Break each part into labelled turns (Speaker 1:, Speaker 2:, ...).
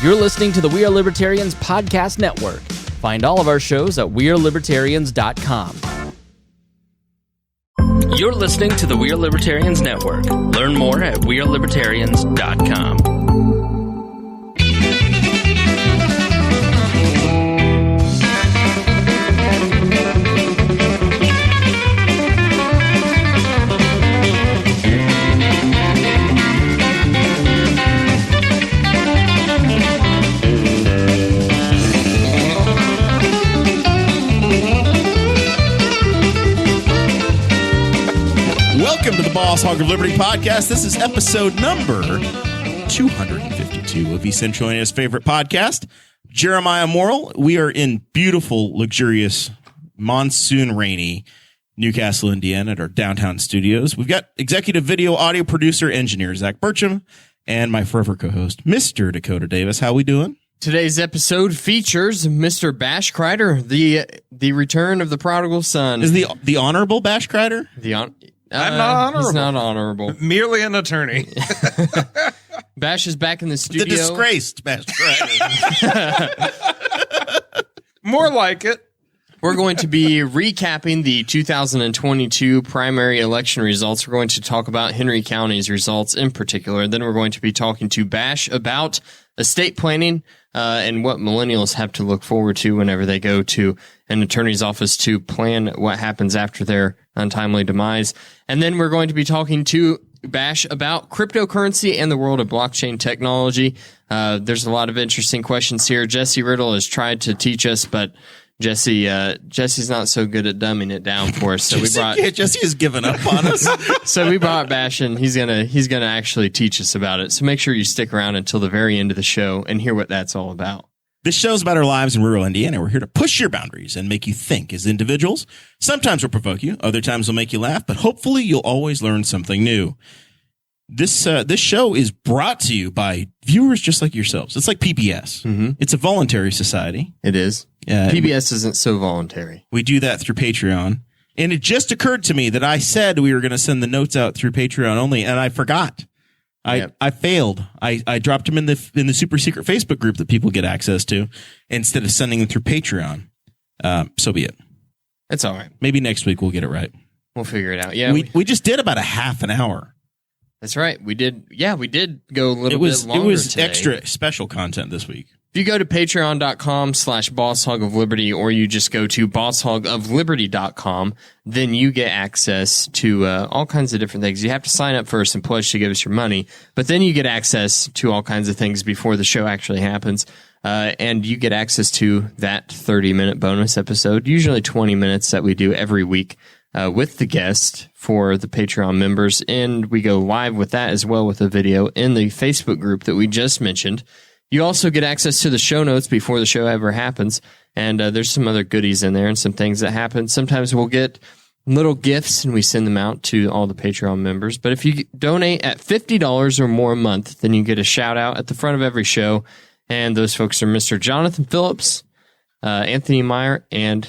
Speaker 1: You're listening to the We Are Libertarians Podcast Network. Find all of our shows at wearelibertarians.com. You're listening to the We Are Libertarians Network. Learn more at wearelibertarians.com.
Speaker 2: Welcome to the Boss Hog of Liberty podcast. This is episode number 252 of Essentialia's favorite podcast, Jeremiah Morrill. We are in beautiful, luxurious, monsoon rainy Newcastle, Indiana at our downtown studios. We've got executive video audio producer engineer Zach Burcham and my forever co-host, Mr. Dakota Davis. How we doing?
Speaker 3: Today's episode features Mr. Bash Crider, the return of the prodigal son.
Speaker 2: Is the honorable Bash Crider?
Speaker 3: I'm not honorable. He's not honorable.
Speaker 4: Merely an attorney.
Speaker 3: Bash is back in the studio.
Speaker 2: The disgraced Bash Crider.
Speaker 4: More like it.
Speaker 3: We're going to be recapping the 2022 primary election results. We're going to talk about Henry County's results in particular. Then we're going to be talking to Bash about estate planning and what millennials have to look forward to whenever they go to an attorney's office to plan what happens after their untimely demise. And then we're going to be talking to Bash about cryptocurrency and the world of blockchain technology. There's a lot of interesting questions here. Jesse Riddle has tried to teach us, but Jesse's not so good at dumbing it down for us. So
Speaker 2: Jesse has given up on us.
Speaker 3: So we brought Bash and he's gonna actually teach us about it. So make sure you stick around until the very end of the show and hear what that's all about.
Speaker 2: This show's about our lives in rural Indiana. We're here to push your boundaries and make you think as individuals. Sometimes we'll provoke you, other times we'll make you laugh, but hopefully you'll always learn something new. This show is brought to you by viewers just like yourselves. It's like PBS. Mm-hmm. It's a voluntary society.
Speaker 3: It is. PBS isn't so voluntary.
Speaker 2: We do that through Patreon. And it just occurred to me that I said we were going to send the notes out through Patreon only, and I forgot. I failed. I dropped them in the super secret Facebook group that people get access to instead of sending them through Patreon. So be it.
Speaker 3: It's all right.
Speaker 2: Maybe next week we'll get it right.
Speaker 3: We'll figure it out. Yeah,
Speaker 2: we just did about a half an hour.
Speaker 3: That's right. We did. Yeah, we did go a little bit longer.
Speaker 2: It was
Speaker 3: today.
Speaker 2: Extra special content this week.
Speaker 3: If you go to patreon.com/bosshogofliberty or you just go to bosshogofliberty.com, then you get access to all kinds of different things. You have to sign up first and pledge to give us your money, but then you get access to all kinds of things before the show actually happens. And you get access to that 30-minute bonus episode, usually 20 minutes that we do every week with the guest for the Patreon members. And we go live with that as well with a video in the Facebook group that we just mentioned. You also get access to the show notes before the show ever happens, and there's some other goodies in there and some things that happen. Sometimes we'll get little gifts, and we send them out to all the Patreon members. But if you donate at $50 or more a month, then you get a shout-out at the front of every show, and those folks are Mr. Jonathan Phillips, Anthony Meyer, and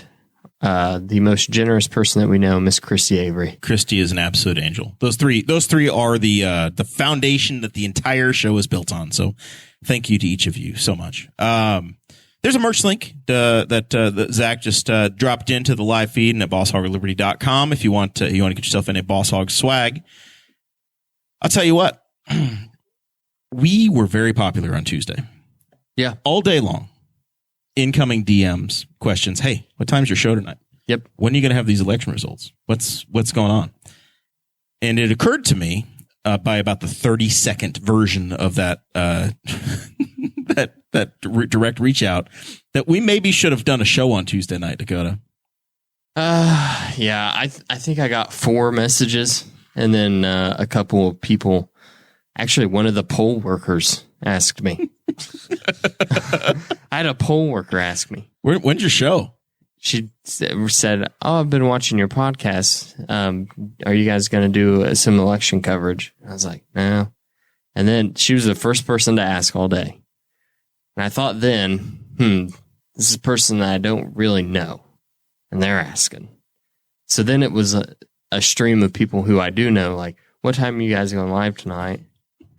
Speaker 3: the most generous person that we know, Miss Christy Avery.
Speaker 2: Christy is an absolute angel. Those three are the foundation that the entire show is built on. So thank you to each of you so much. There's a merch link that Zach just dropped into the live feed and at bosshogofliberty.com if you want to get yourself in a Boss Hog swag. I'll tell you what, we were very popular on Tuesday.
Speaker 3: Yeah,
Speaker 2: all day long. Incoming DMs, questions. Hey, what time's your show tonight?
Speaker 3: Yep. When
Speaker 2: are you going to have these election results? What's going on? And it occurred to me by about the 30-second version of that direct reach out that we maybe should have done a show on Tuesday night, Dakota.
Speaker 3: Yeah, I think I got 4 messages and then a couple of people. Actually, one of the poll workers asked me. I had a poll worker ask me.
Speaker 2: When's your show?
Speaker 3: She said, "Oh, I've been watching your podcast. Are you guys going to do some election coverage?" I was like, "No." And then she was the first person to ask all day. And I thought then, this is a person that I don't really know. And they're asking. So then it was a stream of people who I do know, like, what time are you guys going live tonight?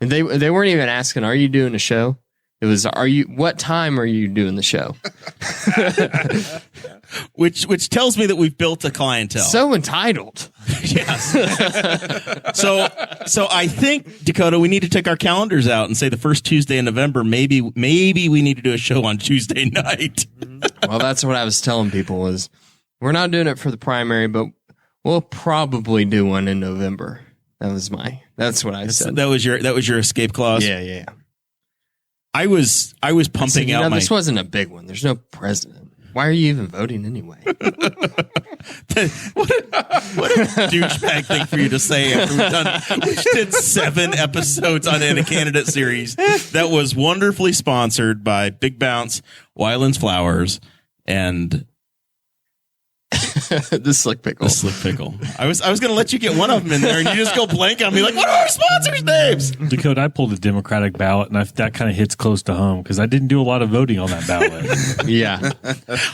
Speaker 3: And they weren't even asking, are you doing a show? It was, what time are you doing the show?
Speaker 2: Which tells me that we've built a clientele.
Speaker 3: So entitled.
Speaker 2: Yes. So I think, Dakota, we need to take our calendars out and say the first Tuesday in November, maybe we need to do a show on Tuesday night.
Speaker 3: Well, that's what I was telling people is we're not doing it for the primary, but we'll probably do one in November. That's what I said.
Speaker 2: That was your escape clause.
Speaker 3: Yeah.
Speaker 2: I was pumping out
Speaker 3: this wasn't a big one. There's no president. Why are you even voting anyway?
Speaker 2: What a douchebag thing for you to say after we did 7 episodes on a candidate series that was wonderfully sponsored by Big Bounce, Wyland's Flowers, and
Speaker 3: the Slick Pickle.
Speaker 2: I was going to let you get one of them in there, and you just go blank on me like, what are our sponsors' names?
Speaker 5: Dakota, I pulled a Democratic ballot, and that kind of hits close to home because I didn't do a lot of voting on that ballot.
Speaker 3: Yeah.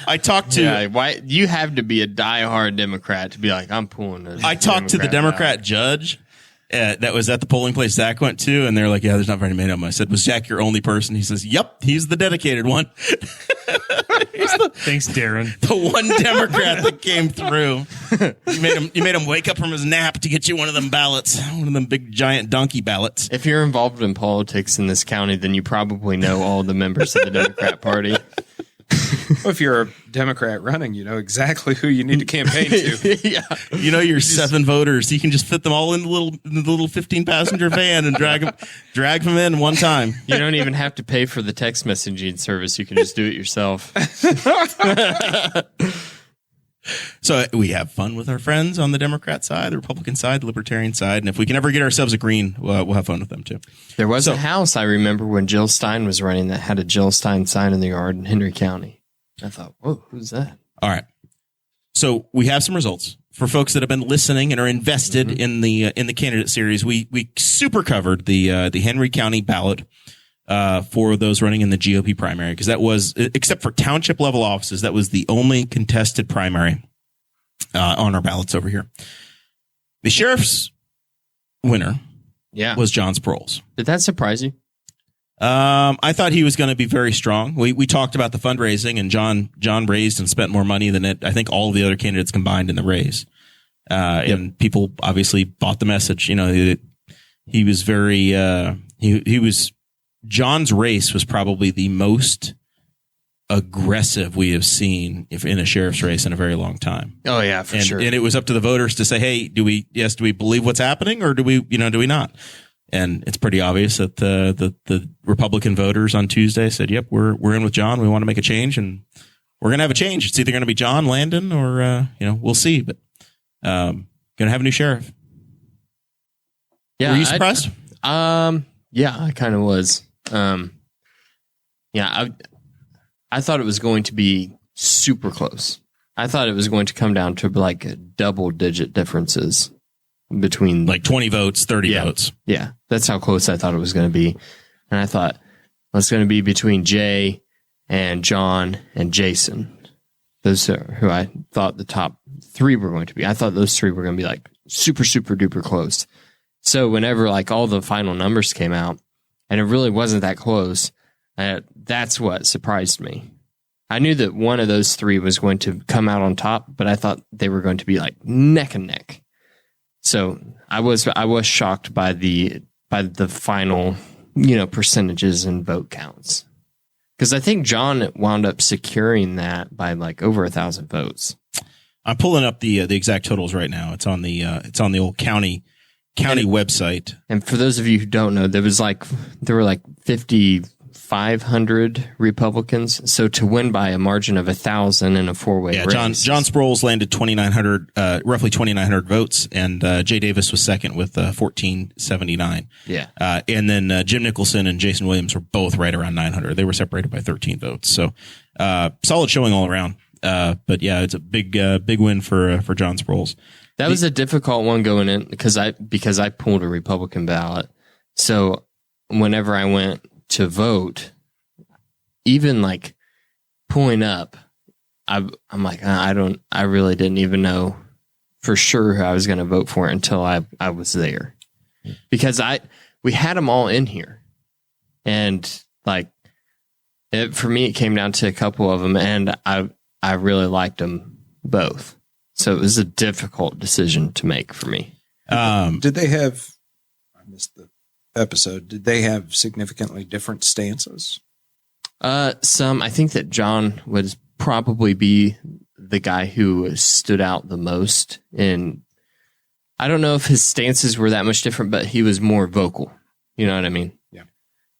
Speaker 2: I talked to...
Speaker 3: Yeah, why you have to be a diehard Democrat to be like, I'm pulling a
Speaker 2: I talked to the Democrat
Speaker 3: ballot.
Speaker 2: Judge that was at the polling place Zach went to, and they're like, yeah, there's not very many of them. I said, was Zach your only person? He says, yep, he's the dedicated one.
Speaker 5: Thanks, Darren.
Speaker 2: The one Democrat that came through. You made him wake up from his nap to get you one of them ballots, one of them big giant donkey ballots.
Speaker 3: If you're involved in politics in this county, then you probably know all the members of the Democrat Party.
Speaker 4: Well, if you're a Democrat running, you know exactly who you need to campaign to.
Speaker 3: Yeah.
Speaker 2: You know your 7 voters. You can just fit them all in the little 15-passenger van and drag them in one time.
Speaker 3: You don't even have to pay for the text messaging service. You can just do it yourself.
Speaker 2: So we have fun with our friends on the Democrat side, the Republican side, the Libertarian side, and if we can ever get ourselves a green, we'll have fun with them too.
Speaker 3: There was a house I remember when Jill Stein was running that had a Jill Stein sign in the yard in Henry County. I thought, whoa, who's that?
Speaker 2: All right. So we have some results for folks that have been listening and are invested in the candidate series. We super covered the Henry County ballot for those running in the GOP primary, because that was, except for township level offices, that was the only contested primary on our ballots over here. The sheriff's winner was John Sproles.
Speaker 3: Did that surprise you?
Speaker 2: I thought he was going to be very strong. We talked about the fundraising, and John raised and spent more money than I think all of the other candidates combined in the race. And people obviously bought the message. You know, he was very, he was, John's race was probably the most aggressive we have seen in a sheriff's race in a very long time.
Speaker 3: Oh yeah, for sure.
Speaker 2: And it was up to the voters to say, hey, do we believe what's happening, or do we not? And it's pretty obvious that the Republican voters on Tuesday said, yep, we're in with John. We want to make a change, and we're going to have a change. It's either going to be John, Landon, or, we'll see, but, going to have a new sheriff.
Speaker 3: Yeah.
Speaker 2: Were you surprised?
Speaker 3: Yeah, I kind of was. I thought it was going to be super close. I thought it was going to come down to like double-digit differences between
Speaker 2: like 20 votes, 30 votes.
Speaker 3: Yeah, that's how close I thought it was going to be. And I thought, well, it's going to be between Jay and John and Jason. Those are who I thought the top 3 were going to be. I thought those 3 were going to be like super, super duper close. So whenever like all the final numbers came out, and it really wasn't that close, that's what surprised me. I knew that one of those 3 was going to come out on top, but I thought they were going to be like neck and neck. So I was shocked by the final, percentages and vote counts, because I think John wound up securing that by like over 1,000 votes.
Speaker 2: I'm pulling up the exact totals right now. It's on the old county website. And
Speaker 3: for those of you who don't know, there were like 5,500 Republicans. So to win by a margin of 1,000 in a 4-way race.
Speaker 2: John Sproles landed 2,900, roughly 2,900 votes, and Jay Davis was second with 1,479.
Speaker 3: Yeah.
Speaker 2: And then Jim Nicholson and Jason Williams were both right around 900. They were separated by 13 votes. So solid showing all around. But yeah, it's a big win for John Sproles.
Speaker 3: That was a difficult one going in because I pulled a Republican ballot. So whenever I went to vote, even like pulling up, I'm like, I really didn't even know for sure who I was going to vote for until I was there, because we had them all in here, and like For me, it came down to a couple of them, and I really liked them both. So it was a difficult decision to make for me.
Speaker 4: Did they have? I missed the episode. Did they have significantly different stances?
Speaker 3: Some. I think that John would probably be the guy who stood out the most. And I don't know if his stances were that much different, but he was more vocal. You know what I mean?
Speaker 4: Yeah.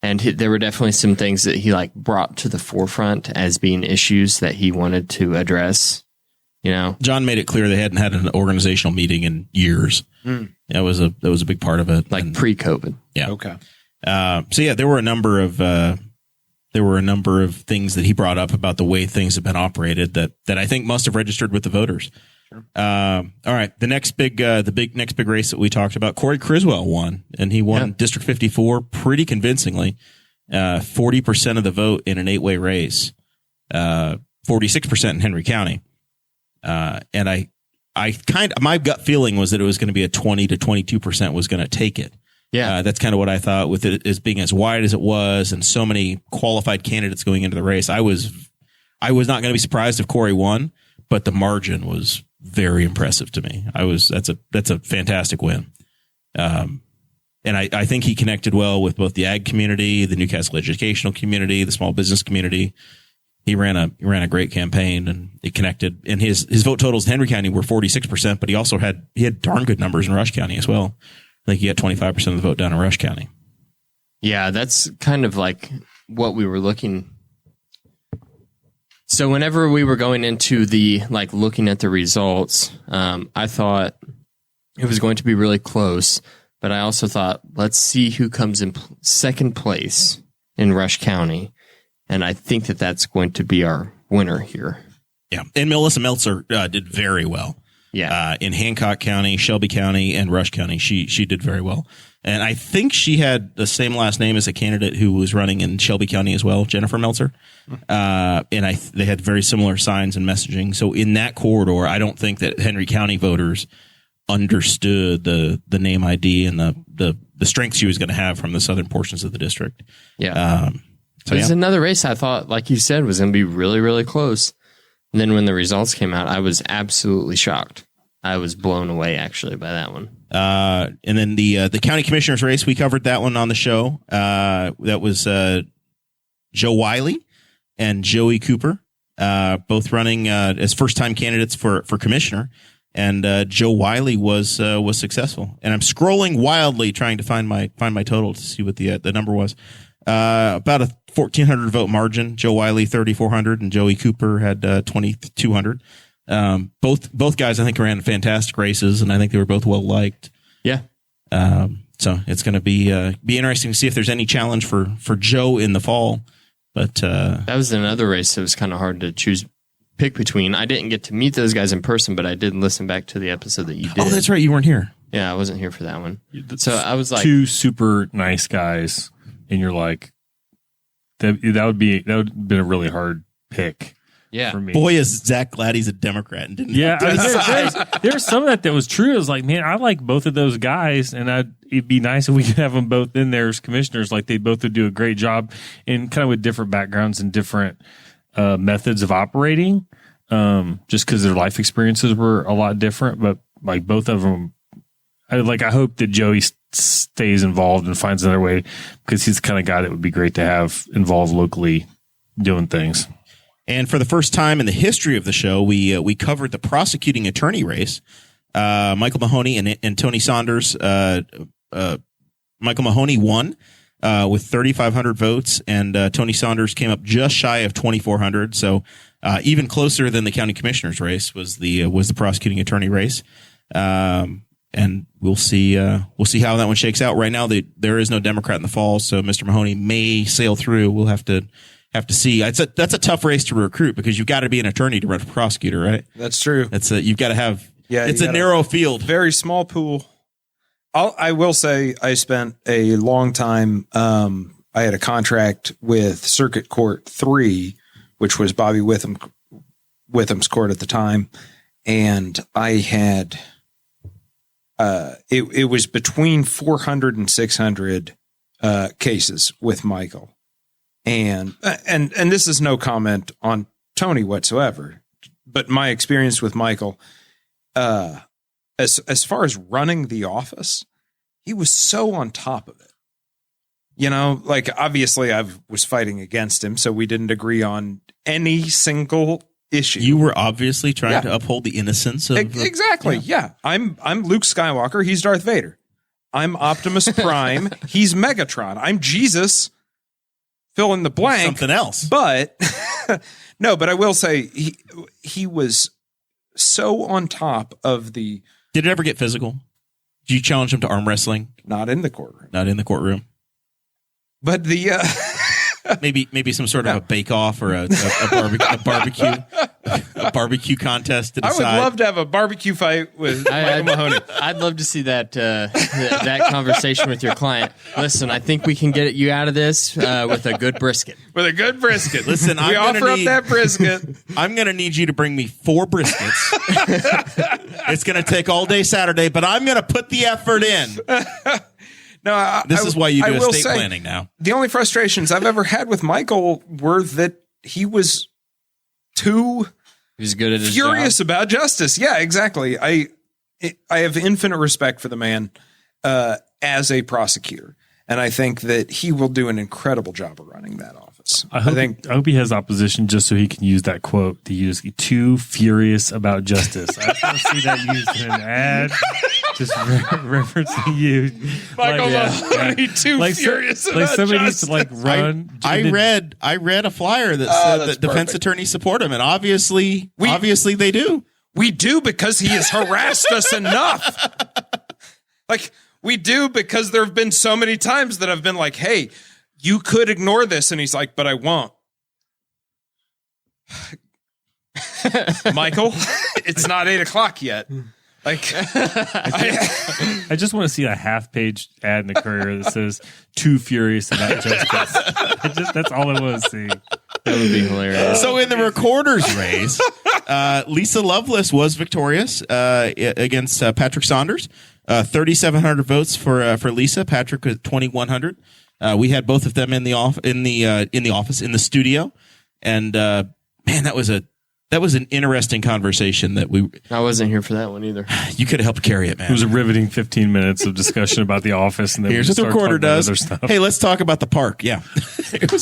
Speaker 3: And there were definitely some things that he like brought to the forefront as being issues that he wanted to address. You know,
Speaker 2: John made it clear they hadn't had an organizational meeting in years. That was a big part of it,
Speaker 3: like pre-COVID.
Speaker 2: Yeah.
Speaker 4: Okay.
Speaker 2: So yeah, there were a number of things that he brought up about the way things have been operated that I think must have registered with the voters. Sure. All right, the next big race that we talked about, Corey Criswell won, and he won District 54 pretty convincingly, 40% of the vote in an 8-way race, 46% in Henry County. And my gut feeling was that it was going to be a 20 to 22% was going to take it.
Speaker 3: Yeah.
Speaker 2: That's kind of what I thought with it as being as wide as it was and so many qualified candidates going into the race. I was not going to be surprised if Corey won, but the margin was very impressive to me. That's a fantastic win. And I think he connected well with both the ag community, the Newcastle educational community, the small business community. He ran a great campaign and it connected, and his vote totals in Henry County were 46%, but he had darn good numbers in Rush County as well. I think he had 25% of the vote down in Rush County.
Speaker 3: Yeah, that's kind of like what we were looking. So whenever we were going into looking at the results, I thought it was going to be really close, but I also thought, let's see who comes in second place in Rush County. And I think that that's going to be our winner here.
Speaker 2: Yeah. And Melissa Meltzer did very well.
Speaker 3: Yeah.
Speaker 2: In Hancock County, Shelby County, and Rush County, she did very well. And I think she had the same last name as a candidate who was running in Shelby County as well, Jennifer Meltzer. And they had very similar signs and messaging. So in that corridor, I don't think that Henry County voters understood the name ID and the strength she was going to have from the southern portions of the district.
Speaker 3: Yeah. So there's another race I thought, like you said, was going to be really, really close. And then when the results came out, I was absolutely shocked. I was blown away, actually, by that one.
Speaker 2: And then the county commissioner's race, we covered that one on the show. That was Joe Wiley and Joey Cooper, both running as first-time candidates for commissioner. And Joe Wiley was successful. And I'm scrolling wildly trying to find my total to see what the number was. About a 1,400 vote margin. Joe Wiley 3,400 and Joey Cooper had 2,200. Both guys I think ran fantastic races, and I think they were both well liked.
Speaker 3: Yeah.
Speaker 2: So it's going to be interesting to see if there's any challenge for Joe in the fall. But
Speaker 3: that was another race that was kind of hard to pick between. I didn't get to meet those guys in person, but I did listen back to the episode that you did.
Speaker 2: Oh, that's right, you weren't here.
Speaker 3: Yeah, I wasn't here for that one. So I was like,
Speaker 5: two super nice guys. And you're like, that would have been a really hard pick.
Speaker 3: Yeah.
Speaker 5: For me.
Speaker 2: Boy, is Zach glad he's a Democrat and didn't.
Speaker 5: Yeah, there's some of that was true. It was like, man, I like both of those guys, and it'd be nice if we could have them both in there as commissioners. Like they both would do a great job, and kind of with different backgrounds and different methods of operating. Just because their life experiences were a lot different, but like both of them, I hope that Joey stays involved and finds another way, because he's the kind of guy that would be great to have involved locally doing things.
Speaker 2: And for the first time in the history of the show, we covered the prosecuting attorney race. Michael Mahoney and Tony Saunders. Michael Mahoney won with 3,500 votes, and Tony Saunders came up just shy of 2,400. So even closer than the county commissioner's race was the prosecuting attorney race. And we'll see how that one shakes out. Right now, there is no Democrat in the fall, so Mr. Mahoney may sail through. We'll have to see. That's a tough race to recruit, because you've got to be an attorney to run for prosecutor, right?
Speaker 4: That's true.
Speaker 2: You've got to have.
Speaker 4: Yeah,
Speaker 2: it's a narrow field.
Speaker 4: Very small pool. I will say I spent a long time. I had a contract with Circuit Court 3, which was Bobby Witham's court at the time, and I had. It was between 400 and 600 cases with Michael. And this is no comment on Tony whatsoever, but my experience with Michael, as far as running the office, he was so on top of it. You know, like obviously I was fighting against him, so we didn't agree on any single issue.
Speaker 2: You were obviously trying to uphold the innocence of
Speaker 4: exactly. Yeah. I'm Luke Skywalker. He's Darth Vader. I'm Optimus Prime. He's Megatron. I'm Jesus. Fill in the blank.
Speaker 2: Something else.
Speaker 4: But no, but I will say he was so on top of the.
Speaker 2: Did it ever get physical? Did you challenge him to arm wrestling?
Speaker 4: Not in the courtroom.
Speaker 2: Not in the courtroom.
Speaker 4: But the
Speaker 2: maybe some sort of a bake off or a barbecue contest to decide.
Speaker 4: I would love to have a barbecue fight with Michael Mahoney.
Speaker 3: I'd love to see that that conversation with your client. Listen, I think we can get you out of this with a good brisket.
Speaker 4: With a good brisket.
Speaker 2: Listen,
Speaker 4: we offer up that brisket.
Speaker 2: I'm going to need you to bring me 4 briskets. It's going to take all day Saturday, but I'm going to put the effort in.
Speaker 4: No,
Speaker 2: this is why you do estate planning now.
Speaker 4: The only frustrations I've ever had with Michael were that he was too
Speaker 3: good at his
Speaker 4: furious
Speaker 3: job.
Speaker 4: about justice. Yeah, exactly. I have infinite respect for the man as a prosecutor, and I think that he will do an incredible job of running that office.
Speaker 5: I hope he has opposition just so he can use that quote to use "too furious about justice." I just want to see that used in an ad. Just referencing you,
Speaker 4: Michael Mahoney, too furious about
Speaker 5: somebody
Speaker 4: justice.
Speaker 5: Needs to run.
Speaker 2: I read a flyer that said that defense attorneys support him, and obviously they do.
Speaker 4: We do because he has harassed us enough. We do because there have been so many times that I've been like, "Hey, you could ignore this," and he's like, "But I won't." Michael, it's not 8:00 yet. I
Speaker 5: just want to see a half-page ad in the Courier that says "too furious about justice." That's all I want to see.
Speaker 3: That would be hilarious.
Speaker 2: So in the recorder's race, Lisa Lovelace was victorious against Patrick Saunders. 3,700 votes for Lisa. Patrick was 2,100. We had both of them in the office in the studio, and man, that was an interesting conversation
Speaker 3: I wasn't here for that one either.
Speaker 2: You could have helped carry it, man.
Speaker 5: It was a riveting 15 minutes of discussion about the office, and then
Speaker 2: here's what the recorder does. Hey, let's talk about the park. Yeah, it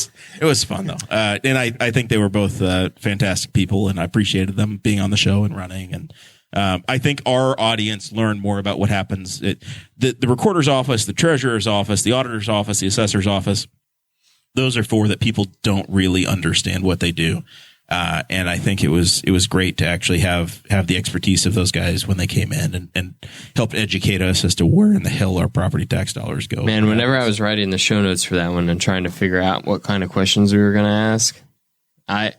Speaker 2: was fun though, and I think they were both fantastic people, and I appreciated them being on the show and running. And I think our audience learned more about what happens. The recorder's office, the treasurer's office, the auditor's office, the assessor's office. Those are 4 that people don't really understand what they do. And I think it was great to actually have the expertise of those guys when they came in and helped educate us as to where in the hell our property tax dollars go.
Speaker 3: Man, whenever I was writing the show notes for that one and trying to figure out what kind of questions we were going to ask, I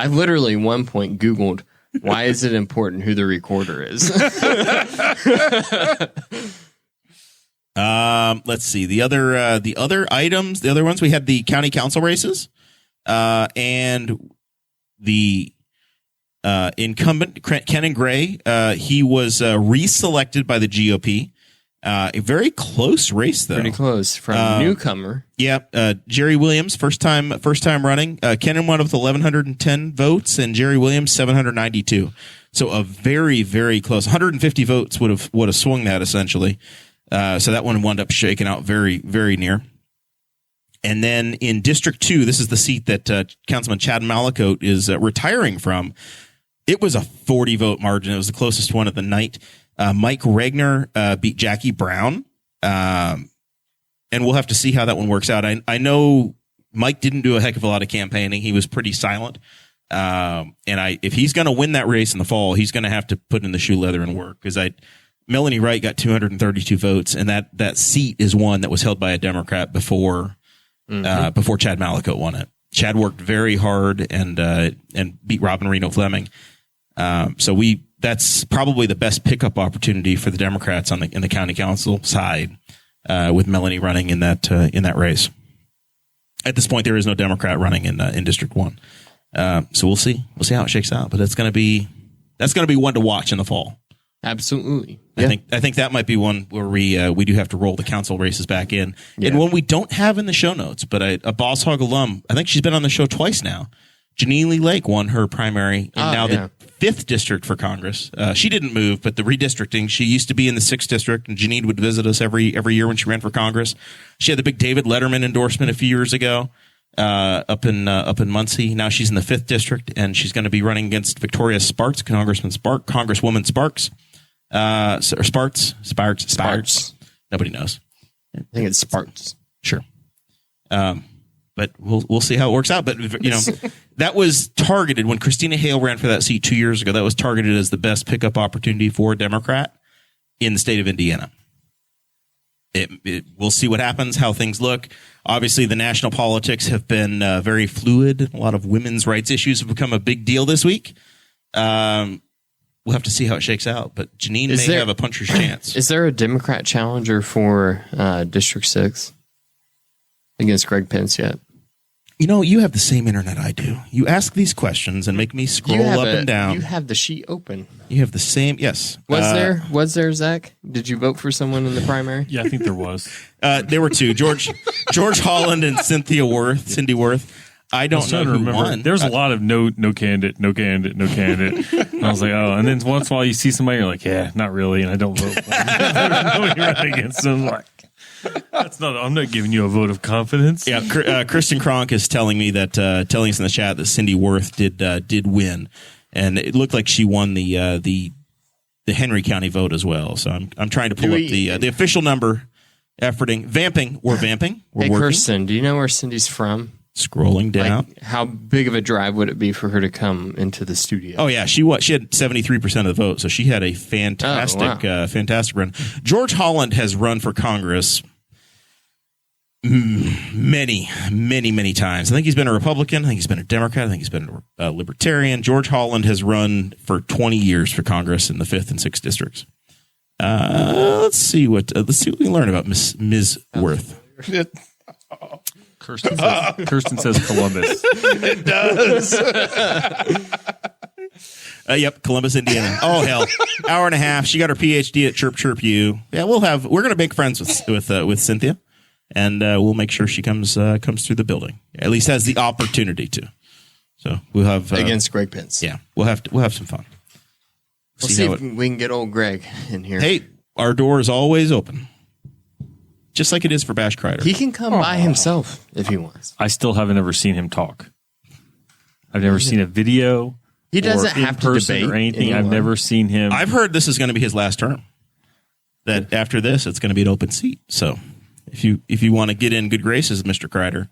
Speaker 3: literally one point Googled, why is it important who the recorder is?
Speaker 2: Let's see the other items. The other ones, we had the county council races, and the incumbent Ken Gray, he was reselected by the GOP. A very close race, though.
Speaker 3: Pretty close from newcomer.
Speaker 2: Yeah, Jerry Williams, first time running. Ken won with 1,110 votes, and Jerry Williams 792. So a very, very close. 150 votes would have swung that essentially. So that one wound up shaking out very, very near. And then in District 2, this is the seat that Councilman Chad Malakote is retiring from. It was a 40-vote margin. It was the closest one of the night. Mike Regner beat Jackie Brown. And we'll have to see how that one works out. I know Mike didn't do a heck of a lot of campaigning. He was pretty silent. And if he's going to win that race in the fall, he's going to have to put in the shoe leather and work, because Melanie Wright got 232 votes, and that seat is one that was held by a Democrat before Chad Malakote won it. Chad worked very hard and beat Robin Reno Fleming. So that's probably the best pickup opportunity for the Democrats in the county council side, with Melanie running in that race. At this point, there is no Democrat running in District 1. So we'll see how it shakes out, but that's going to be one to watch in the fall.
Speaker 3: Absolutely.
Speaker 2: I think that might be one where we do have to roll the council races back in.
Speaker 3: Yeah.
Speaker 2: And one we don't have in the show notes, but a Boss Hog alum, I think she's been on the show twice now. Janine Lee Lake won her primary in the 5th district for Congress. She didn't move, but the redistricting, she used to be in the 6th district, and Janine would visit us every year when she ran for Congress. She had the big David Letterman endorsement a few years ago up in Muncie. Now she's in the 5th district, and she's going to be running against Victoria Sparks, Congresswoman Sparks. Sparks. Nobody knows.
Speaker 3: I think it's Sparks.
Speaker 2: Sure. But we'll see how it works out. But, that was targeted when Christina Hale ran for that seat 2 years ago. That was targeted as the best pickup opportunity for a Democrat in the state of Indiana. We'll see what happens, how things look. Obviously, the national politics have been very fluid. A lot of women's rights issues have become a big deal this week. We'll have to see how it shakes out. But Janine may have a puncher's chance.
Speaker 3: Is there a Democrat challenger for District 6 against Greg Pence yet?
Speaker 2: You have the same internet I do. You ask these questions and make me scroll up and down.
Speaker 3: You have the sheet open.
Speaker 2: You have the same. Yes.
Speaker 3: Was there, Zach? Did you vote for someone in the primary?
Speaker 5: Yeah, I think there was.
Speaker 2: There were two. George Holland and Cindy Worth. I don't know who won.
Speaker 5: There's a lot of no candidate. And I was like, oh, and then once in a while you see somebody, you're like, yeah, not really, and I don't vote for them. Nobody running against them. Like, I'm not giving you a vote of confidence.
Speaker 2: Yeah, Kristen Kronk is telling me that telling us in the chat that Cindy Worth did win, and it looked like she won the Henry County vote as well. So I'm trying to pull up the official number. Vamping. We're
Speaker 3: Hey,
Speaker 2: working.
Speaker 3: Kirsten, do you know where Cindy's from?
Speaker 2: Scrolling down.
Speaker 3: Like, how big of a drive would it be for her to come into the studio?
Speaker 2: Oh yeah, she had 73% of the vote, so she had a fantastic fantastic run. George Holland has run for Congress many times. I think he's been a Republican. I think he's been a Democrat. I think he's been a Libertarian. George Holland has run for 20 years for Congress in the 5th and 6th districts. Let's see what we can learn about Ms. Worth.
Speaker 5: Kirsten says Columbus.
Speaker 2: It does. Yep, Columbus, Indiana. Oh hell, hour and a half. She got her PhD at Chirp Chirp U. Yeah, we're gonna make friends with Cynthia, and we'll make sure she comes through the building. At least has the opportunity to. So we'll have
Speaker 3: against Greg Pence.
Speaker 2: Yeah, we'll have some fun.
Speaker 3: We'll see if we can get old Greg in here.
Speaker 2: Hey, our door is always open. Just like it is for Bash Crider.
Speaker 3: He can come by himself if he wants.
Speaker 5: I still haven't ever seen him talk. I've never seen a video.
Speaker 3: He doesn't have to debate
Speaker 5: or anything.
Speaker 3: anyone.
Speaker 5: I've never seen him.
Speaker 2: I've heard this is going to be his last term. That after this, it's going to be an open seat. So if you want to get in good graces, Mr. Crider,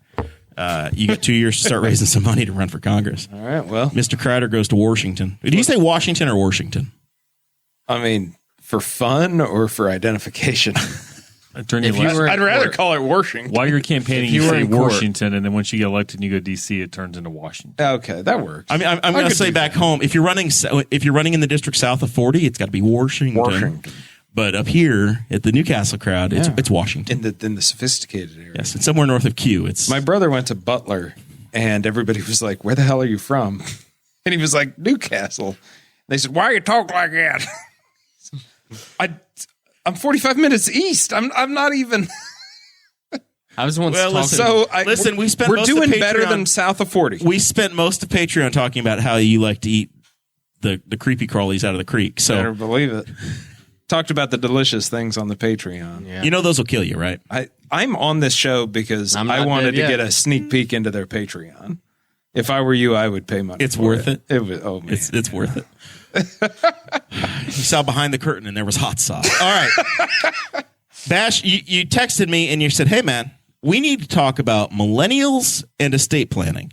Speaker 2: you get 2 years to start raising some money to run for Congress.
Speaker 4: All right, well.
Speaker 2: Mr. Crider goes to Washington. Did you say Washington or Washington?
Speaker 4: I mean, for fun or for identification?
Speaker 5: I'd
Speaker 4: rather call it Washington.
Speaker 5: While you're campaigning, you
Speaker 3: were
Speaker 5: say
Speaker 3: in court.
Speaker 5: Washington, and then once you get elected and you go to D.C., it turns into Washington.
Speaker 4: Okay, that works.
Speaker 2: I mean, I'm going to say back home, if you're running in the district south of 40, it's got to be Washington. But up here at the Newcastle crowd, it's Washington.
Speaker 4: In the sophisticated area.
Speaker 2: Yes, it's somewhere north of Q.
Speaker 4: My brother went to Butler, and everybody was like, "Where the hell are you from?" And he was like, "Newcastle." They said, "Why you talk like that?" I'm 45 minutes east. I'm not even.
Speaker 3: I was once talking.
Speaker 2: Listen, we spent.
Speaker 4: We're
Speaker 2: most
Speaker 4: doing
Speaker 2: of Patreon,
Speaker 4: better than south of 40.
Speaker 2: We spent most of Patreon talking about how you like to eat the creepy crawlies out of the creek. So
Speaker 4: better believe it. Talked about the delicious things on the Patreon.
Speaker 3: Yeah.
Speaker 2: You know those will kill you, right?
Speaker 4: I'm on this show because I wanted to get a sneak peek into their Patreon. If I were you, I would pay money.
Speaker 2: It's worth it.
Speaker 4: It was. Oh man,
Speaker 2: it's worth it. You saw behind the curtain and there was hot sauce. All right, Bash, you texted me and you said, "Hey man, we need to talk about millennials and estate planning."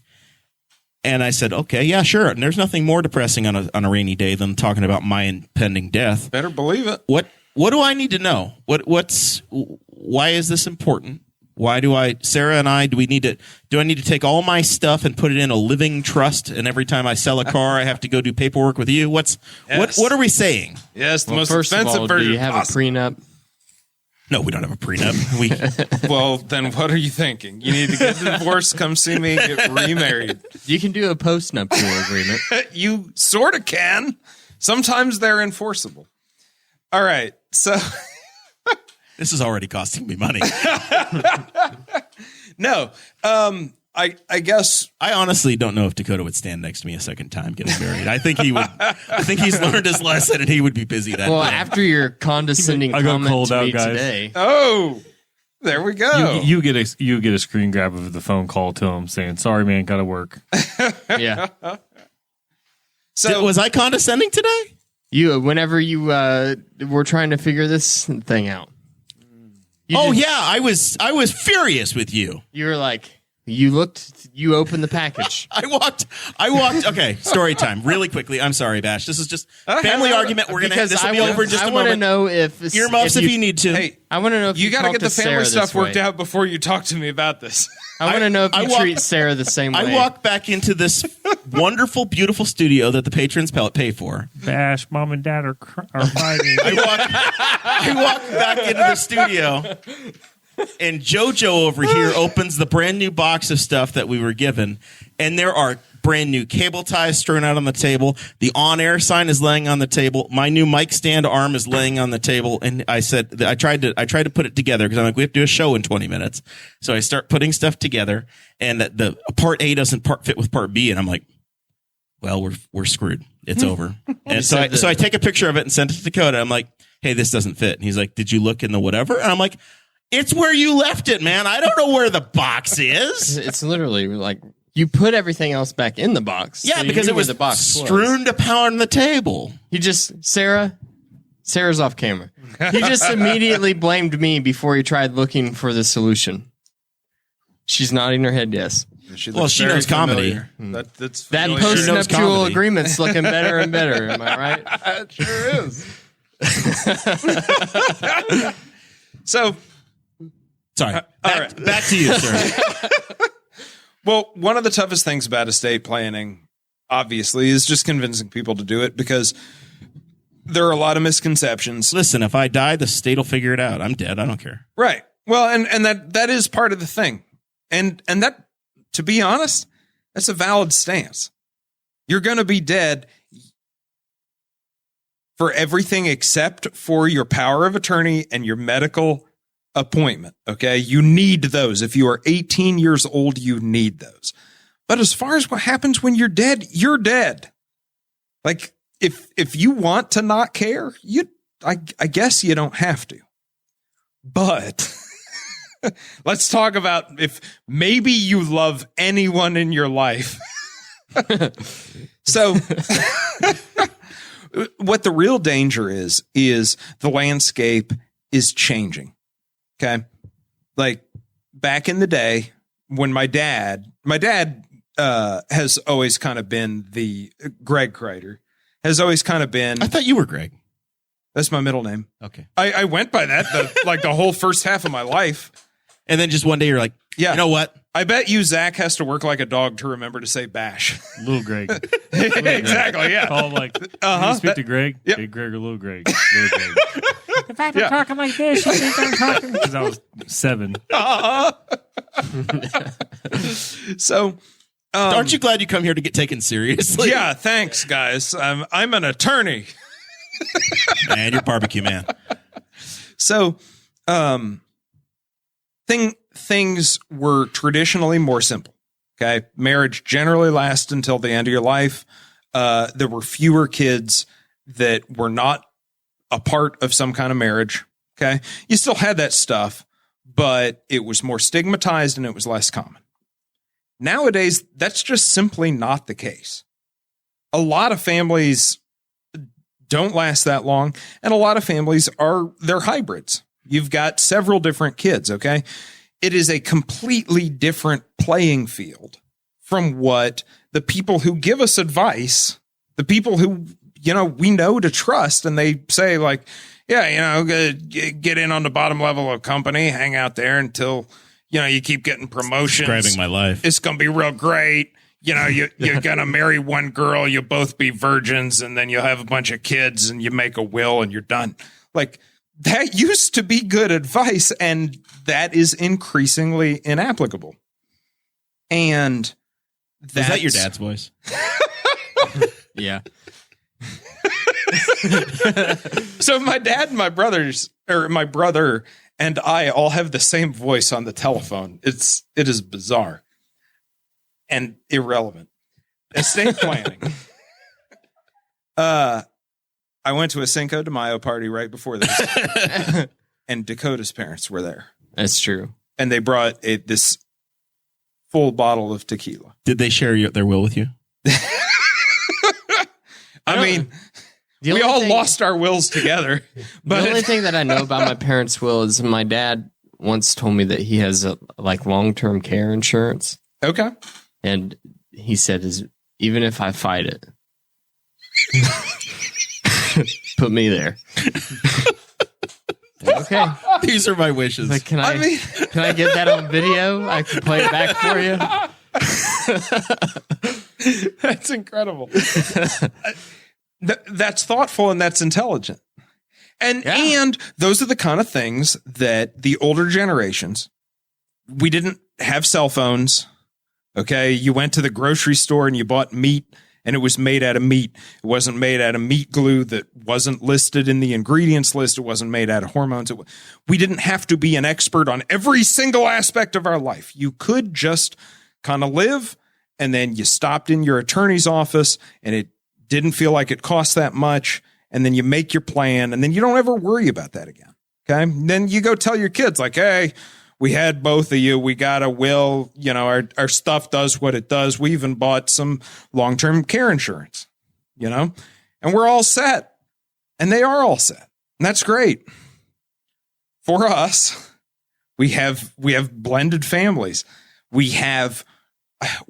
Speaker 2: And I said, "Okay, yeah, sure." And there's nothing more depressing on a rainy day than talking about my impending death.
Speaker 4: better believe it.
Speaker 2: What do I need to know? Why is this important? Why do Sarah and I, do I need to take all my stuff and put it in a living trust? And every time I sell a car, I have to go do paperwork with you. What are we saying?
Speaker 4: Yes, the most
Speaker 3: first
Speaker 4: expensive
Speaker 3: of all,
Speaker 4: version.
Speaker 3: do you have
Speaker 4: possible.
Speaker 3: a prenup?
Speaker 2: No, we don't have a prenup.
Speaker 4: Well, then what are you thinking? You need to get divorced, come see me, get remarried.
Speaker 3: You can do a post-nuptial agreement.
Speaker 4: You sort of can. Sometimes they're enforceable. All right. So
Speaker 2: This is already costing me money.
Speaker 4: no, I guess
Speaker 2: I honestly don't know if Dakota would stand next to me a second time getting married. I think he would. I think he's learned his lesson and he would be busy that
Speaker 3: Well,
Speaker 2: day.
Speaker 3: after your condescending
Speaker 5: I got
Speaker 3: comment
Speaker 5: called
Speaker 3: to
Speaker 5: out,
Speaker 3: me
Speaker 5: guys.
Speaker 3: today,
Speaker 4: Oh, there we go.
Speaker 5: You get a screen grab of the phone call to him saying, "Sorry, man, gotta work."
Speaker 3: yeah,
Speaker 4: So
Speaker 2: Was I condescending today?
Speaker 3: whenever you were trying to figure this thing out,
Speaker 2: I was furious with you.
Speaker 3: you were like, you opened the package.
Speaker 2: I walked. Okay, story time, really quickly. I'm sorry, Bash. This is just family argument. We're gonna.
Speaker 3: Because
Speaker 2: This will
Speaker 3: I
Speaker 2: be over in just a
Speaker 3: want to
Speaker 2: moment.
Speaker 3: know if
Speaker 2: Earmuffs if you need to.
Speaker 4: hey,
Speaker 3: I want to know if
Speaker 4: you got to
Speaker 3: talk
Speaker 4: get the
Speaker 3: to
Speaker 4: family
Speaker 3: Sarah
Speaker 4: stuff
Speaker 3: this
Speaker 4: worked
Speaker 3: way.
Speaker 4: out before you talk to me about this.
Speaker 3: I want to know if
Speaker 2: I
Speaker 3: you
Speaker 2: walk-
Speaker 3: treat Sarah the same way.
Speaker 2: I walk back into this wonderful, beautiful studio that the patrons pay for.
Speaker 5: Bash, mom and dad are fighting.
Speaker 2: I walk back into the studio, and JoJo over here opens the brand new box of stuff that we were given, and there are brand new cable ties strewn out on the table. The on-air sign is laying on the table. My new mic stand arm is laying on the table, and I said I tried to put it together because I'm like, we have to do a show in 20 minutes. So I start putting stuff together, and the part A doesn't fit with part B, and I'm like, well, we're screwed. It's over. And so I take a picture of it and send it to Dakota. I'm like, hey, this doesn't fit. And he's like, did you look in the whatever? And I'm like, it's where you left it, man. I don't know where the box is.
Speaker 3: It's literally like you put everything else back in the box.
Speaker 2: Yeah,
Speaker 3: so you
Speaker 2: because
Speaker 3: knew
Speaker 2: it
Speaker 3: where
Speaker 2: was
Speaker 3: the box
Speaker 2: strewn to pound the table.
Speaker 3: You just Sarah's off camera. He just immediately blamed me before he tried looking for the solution. She's nodding her head yes.
Speaker 2: She knows comedy.
Speaker 4: That's
Speaker 3: That
Speaker 4: familiar.
Speaker 3: post-nuptial
Speaker 2: comedy.
Speaker 3: agreement's looking better and better. Am I right?
Speaker 4: It sure is. So,
Speaker 2: Sorry.
Speaker 4: right.
Speaker 2: Back to you, sir.
Speaker 4: well, one of the toughest things about estate planning, obviously, is just convincing people to do it because there are a lot of misconceptions.
Speaker 2: Listen, if I die, the state will figure it out. I'm dead. I don't care.
Speaker 4: Right. Well, and that is part of the thing. And that, to be honest, that's a valid stance. You're going to be dead for everything except for your power of attorney and your medical appointment. Okay. You need those. If you are 18 years old, you need those. But as far as what happens when you're dead, you're dead. Like if you want to not care, I guess you don't have to. But let's talk about if maybe you love anyone in your life. So what the real danger is the landscape is changing. Okay. Like back in the day when my dad has always kind of been Greg Crider has always kind of been.
Speaker 2: I thought you were Greg.
Speaker 4: That's my middle name.
Speaker 2: Okay.
Speaker 4: I went by that the whole first half of my life.
Speaker 2: And then just one day you're like,
Speaker 4: Yeah.
Speaker 2: you know what?
Speaker 4: I bet you Zach has to work like a dog to remember to say bash.
Speaker 5: Little Greg.
Speaker 4: Exactly. Yeah.
Speaker 5: Call like, you speak to Greg?
Speaker 4: Yep.
Speaker 5: Big Greg or Little Greg? Little Greg.
Speaker 6: If I've been talking like this, you think I'm talking?
Speaker 5: Because I was 7.
Speaker 4: So,
Speaker 2: Aren't you glad you come here to get taken seriously?
Speaker 4: yeah, thanks, guys. I'm an attorney.
Speaker 2: Man, you're barbecue man.
Speaker 4: So, things were traditionally more simple. Okay. Marriage generally lasts until the end of your life. There were fewer kids that were not a part of some kind of marriage. Okay. You still had that stuff, but it was more stigmatized and it was less common. Nowadays, that's just simply not the case. A lot of families don't last that long, and a lot of families they're hybrids. You've got several different kids, okay? It is a completely different playing field from what the people who give us advice, the people who, we know to trust, and they say like, yeah, get in on the bottom level of company, hang out there until, you keep getting promotions.
Speaker 2: Describing my life.
Speaker 4: It's going to be real great. You're going to marry one girl, you'll both be virgins, and then you'll have a bunch of kids and you make a will and you're done. Like that used to be good advice, and that is increasingly inapplicable. And
Speaker 2: Is that your dad's voice?
Speaker 3: Yeah.
Speaker 4: So my dad and my brother and I all have the same voice on the telephone. It is bizarre and irrelevant. Estate planning. I went to a Cinco de Mayo party right before this, and Dakota's parents were there.
Speaker 3: That's true.
Speaker 4: And they brought this full bottle of tequila.
Speaker 2: Did they share their will with you?
Speaker 4: I mean, we all lost our wills together. But
Speaker 3: the only thing that I know about my parents' will is my dad once told me that he has long-term care insurance.
Speaker 4: Okay.
Speaker 3: And he said, even if I fight it, put me there. Okay.
Speaker 2: These are my wishes.
Speaker 3: Like, can I get that on video? I can play it back for you.
Speaker 4: That's incredible. That's thoughtful and that's intelligent. And those are the kind of things that the older generations, we didn't have cell phones. Okay. You went to the grocery store and you bought meat and it was made out of meat. It wasn't made out of meat glue that wasn't listed in the ingredients list. It wasn't made out of hormones. We didn't have to be an expert on every single aspect of our life. You could just kind of live, and then you stopped in your attorney's office and it didn't feel like it cost that much. And then you make your plan and then you don't ever worry about that again. Okay. And then you go tell your kids like, hey, we had both of you. We got a will, our stuff does what it does. We even bought some long-term care insurance, and we're all set, and they are all set. And that's great. For us, we have blended families. We have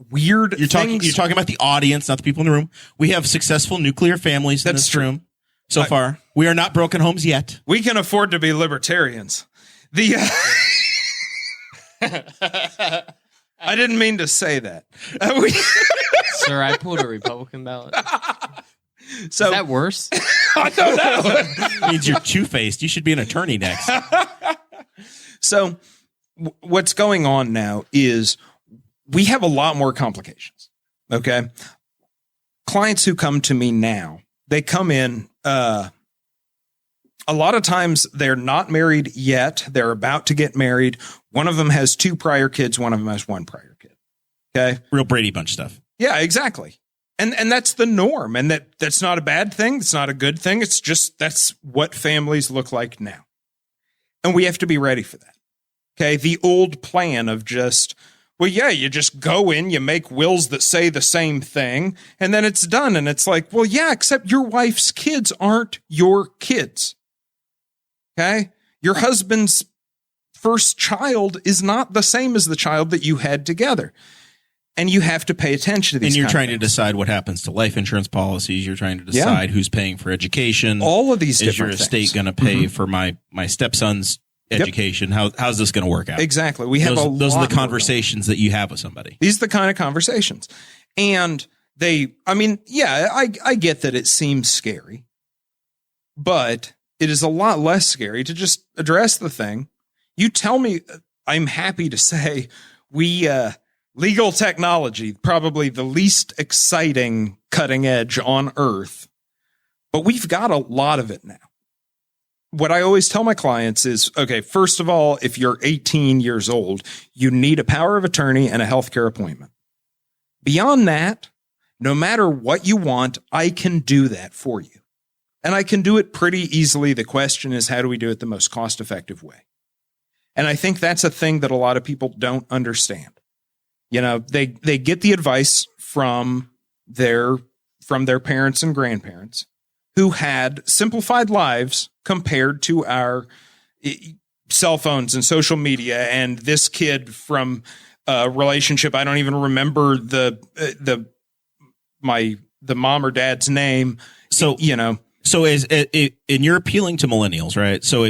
Speaker 4: weird things.
Speaker 2: You're talking about the audience, not the people in the room. We have successful nuclear families in this room so far. We are not broken homes yet.
Speaker 4: We can afford to be libertarians. I didn't mean to say that.
Speaker 3: Sir, I pulled a Republican ballot.
Speaker 4: So,
Speaker 3: is that worse?
Speaker 4: I don't know.
Speaker 2: Means you're two-faced. You should be an attorney next.
Speaker 4: So what's going on now is we have a lot more complications. Okay. Clients who come to me now, they come in, a lot of times they're not married yet. They're about to get married. One of them has 2 prior kids. One of them has 1 prior kid. Okay.
Speaker 2: Real Brady Bunch stuff.
Speaker 4: Yeah, exactly. And that's the norm. And that's not a bad thing. It's not a good thing. It's just, that's what families look like now. And we have to be ready for that. Okay. The old plan of just, well, yeah, you just go in, you make wills that say the same thing, and then it's done. And it's like, well, yeah, except your wife's kids aren't your kids. Okay. Your husband's first child is not the same as the child that you had together. And you have to pay attention to these.
Speaker 2: And you're trying to decide what happens to life insurance policies. You're trying to decide who's paying for education.
Speaker 4: All of these different
Speaker 2: things. Is your estate going to pay for my stepson's education? How's this going to work out?
Speaker 4: Exactly. We have
Speaker 2: those are the conversations that you have with somebody.
Speaker 4: These are the kind of conversations. And I get that it seems scary, but it is a lot less scary to just address the thing. You tell me, I'm happy to say legal technology, probably the least exciting cutting edge on earth, but we've got a lot of it now. What I always tell my clients is, okay, first of all, if you're 18 years old, you need a power of attorney and a healthcare appointment. Beyond that, no matter what you want, I can do that for you. And I can do it pretty easily. The question is, how do we do it the most cost-effective way? And I think that's a thing that a lot of people don't understand. They get the advice from their parents and grandparents who had simplified lives compared to our cell phones and social media. And this kid from a relationship, I don't even remember the mom or dad's name.
Speaker 2: So and you're appealing to millennials, right? So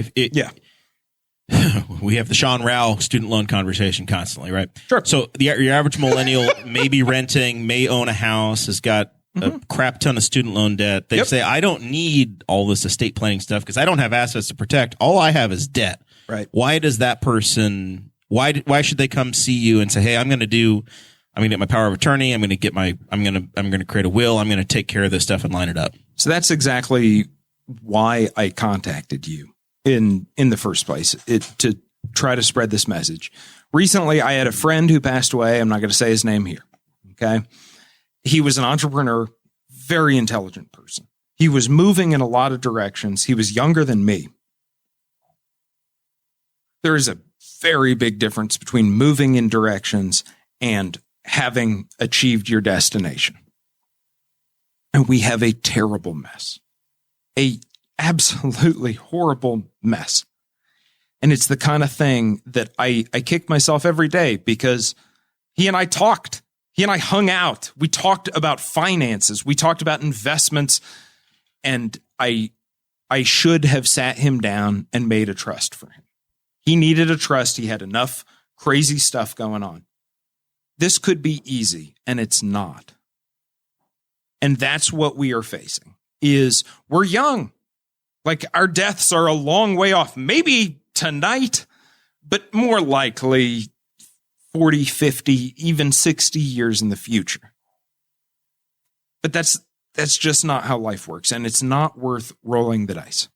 Speaker 2: we have the Sean Rao student loan conversation constantly, right?
Speaker 4: Sure.
Speaker 2: So your average millennial may be renting, may own a house, has got a crap ton of student loan debt. They say, I don't need all this estate planning stuff because I don't have assets to protect. All I have is debt.
Speaker 4: Right.
Speaker 2: Why does that person, why should they come see you and say, hey, I'm going to get my power of attorney. I'm going to create a will. I'm going to take care of this stuff and line it up.
Speaker 4: So that's exactly why I contacted you in the first place, to try to spread this message. Recently, I had a friend who passed away. I'm not going to say his name here. Okay. He was an entrepreneur, very intelligent person. He was moving in a lot of directions. He was younger than me. There is a very big difference between moving in directions and having achieved your destination. And we have a terrible mess, a absolutely horrible mess. And it's the kind of thing that I kick myself every day, because he and I talked. He and I hung out. We talked about finances. We talked about investments. And I should have sat him down and made a trust for him. He needed a trust. He had enough crazy stuff going on. This could be easy, and it's not. And that's what we are facing, is we're young. Like, our deaths are a long way off. Maybe tonight, but more likely 40, 50, even 60 years in the future. But that's just not how life works, and it's not worth rolling the dice,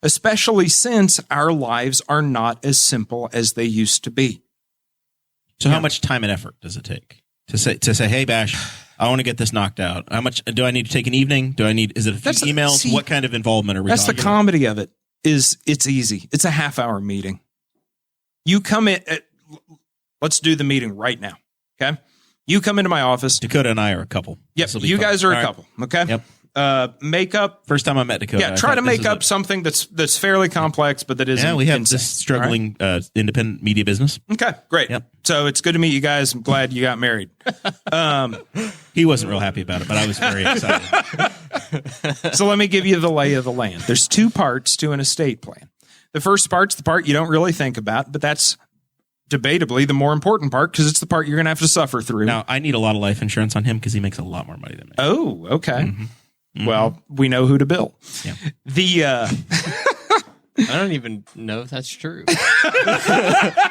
Speaker 4: especially since our lives are not as simple as they used to be.
Speaker 2: So how much time and effort does it take to say, hey, Bash, I want to get this knocked out? How much do I need to take an evening? Is it a few emails? What kind of involvement are we talking about?
Speaker 4: That's the comedy of it. It's easy. It's a half-hour meeting. You come in. Let's do the meeting right now. Okay. You come into my office.
Speaker 2: Dakota and I are a couple.
Speaker 4: Yep. You guys are a couple. Okay.
Speaker 2: Yep.
Speaker 4: Makeup.
Speaker 2: First time I met Dakota.
Speaker 4: Yeah. Try to make up something that's fairly complex, but that isn't.
Speaker 2: Yeah, we have
Speaker 4: insane.
Speaker 2: this struggling independent media business.
Speaker 4: Okay. Great.
Speaker 2: Yep.
Speaker 4: So it's good to meet you guys. I'm glad you got married.
Speaker 2: He wasn't real happy about it, but I was very excited.
Speaker 4: So let me give you the lay of the land. There's two parts to an estate plan. The first part's the part you don't really think about, but that's debatably the more important part, because it's the part you're going to have to suffer through.
Speaker 2: Now, I need a lot of life insurance on him because he makes a lot more money than me.
Speaker 4: Oh, okay. Mm-hmm. Well, we know who to bill.
Speaker 2: Yeah.
Speaker 3: I don't even know if that's true.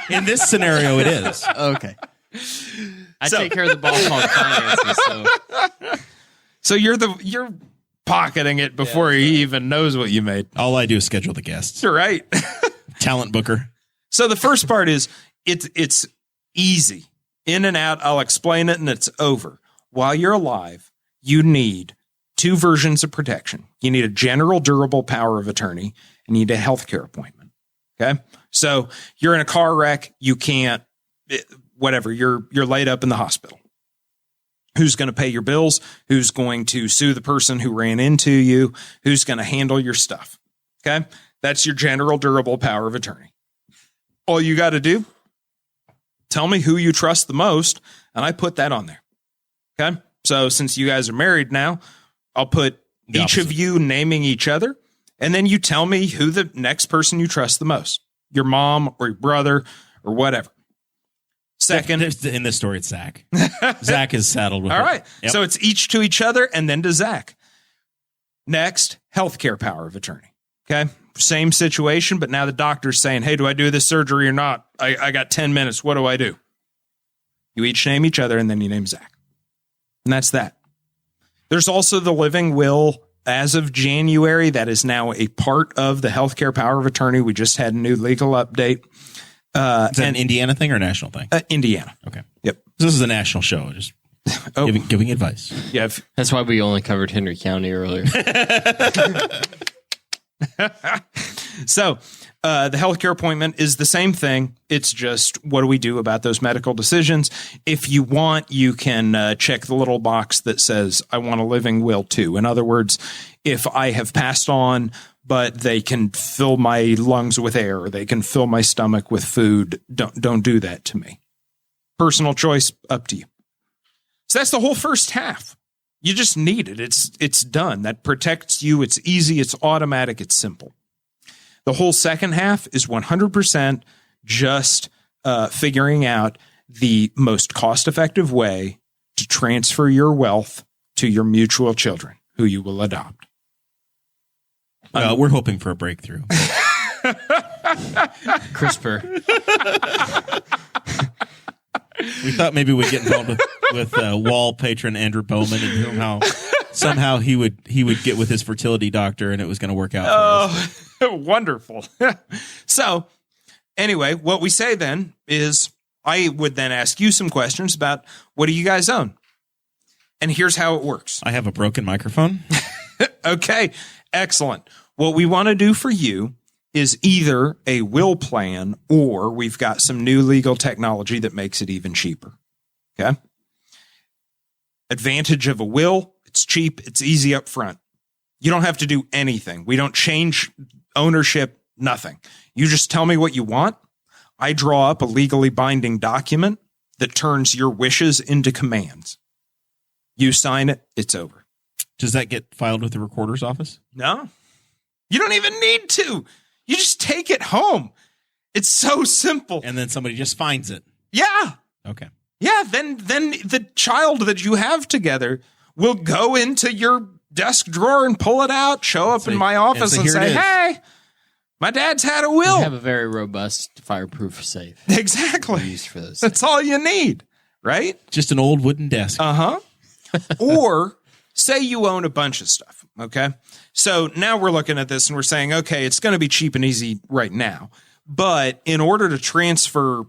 Speaker 2: In this scenario, it is.
Speaker 3: Okay. I take care of the Boss Hog finances,
Speaker 4: so you're pocketing it before he even knows what you made.
Speaker 2: All I do is schedule the guests.
Speaker 4: You're right.
Speaker 2: Talent booker.
Speaker 4: So the first part is it's easy. In and out, I'll explain it and it's over. While you're alive, you need two versions of protection. You need a general durable power of attorney, and you need a healthcare appointment. Okay? So you're in a car wreck, you can't, whatever, you're laid up in the hospital. Who's going to pay your bills? Who's going to sue the person who ran into you? Who's going to handle your stuff? Okay? That's your general durable power of attorney. All you got to do, tell me who you trust the most, and I put that on there. Okay? So since you guys are married now, I'll put each of you naming each other, and then you tell me who the next person you trust the most. Your mom or your brother or whatever. Second.
Speaker 2: In this story, it's Zach. Zach is saddled with
Speaker 4: All
Speaker 2: it.
Speaker 4: right.
Speaker 2: Yep.
Speaker 4: So it's each to each other and then to Zach. Next, healthcare power of attorney. Okay. Same situation, but now the doctor's saying, hey, do I do this surgery or not? I got 10 minutes. What do I do? You each name each other and then you name Zach. And that's that. There's also the living will as of January. That is now a part of the healthcare power of attorney. We just had a new legal update.
Speaker 2: Is that an Indiana thing or a national thing?
Speaker 4: Indiana.
Speaker 2: Okay.
Speaker 4: Yep.
Speaker 2: This is a national show. Just giving advice.
Speaker 4: Yeah.
Speaker 3: that's why we only covered Henry County earlier.
Speaker 4: So the healthcare appointment is the same thing. It's just, what do we do about those medical decisions? If you want, you can check the little box that says, I want a living will too. In other words, if I have passed on, but they can fill my lungs with air, or they can fill my stomach with food, don't do that to me. Personal choice, up to you. So that's the whole first half. You just need it. It's done. That protects you. It's easy. It's automatic. It's simple. The whole second half is 100% just figuring out the most cost-effective way to transfer your wealth to your mutual children, who you will adopt.
Speaker 2: We're hoping for a breakthrough.
Speaker 3: CRISPR.
Speaker 2: We thought maybe we'd get involved with wall patron Andrew Bowman and somehow he would get with his fertility doctor and it was going to work out for us.
Speaker 4: Wonderful. So anyway, what we say then is I would then ask you some questions about what do you guys own? And here's how it works.
Speaker 2: I have a broken microphone.
Speaker 4: Okay, excellent. What we want to do for you is either a will plan or we've got some new legal technology that makes it even cheaper. Okay. Advantage of a will, it's cheap, it's easy up front. You don't have to do anything. We don't change ownership, nothing. You just tell me what you want. I draw up a legally binding document that turns your wishes into commands. You sign it, it's over.
Speaker 2: Does that get filed with the recorder's office?
Speaker 4: No, you don't even need to. You just take it home. It's so simple.
Speaker 2: And then somebody just finds it.
Speaker 4: Yeah.
Speaker 2: Okay.
Speaker 4: Yeah, then the child that you have together will go into your desk drawer and pull it out, show up in my office and say, hey, my dad's had a will.
Speaker 3: We have a very robust fireproof safe.
Speaker 4: Exactly.
Speaker 3: Used for those.
Speaker 4: That's all you need, right?
Speaker 2: Just an old wooden desk.
Speaker 4: Uh-huh. Or say you own a bunch of stuff, okay? So now we're looking at this and we're saying, okay, it's going to be cheap and easy right now. But in order to transfer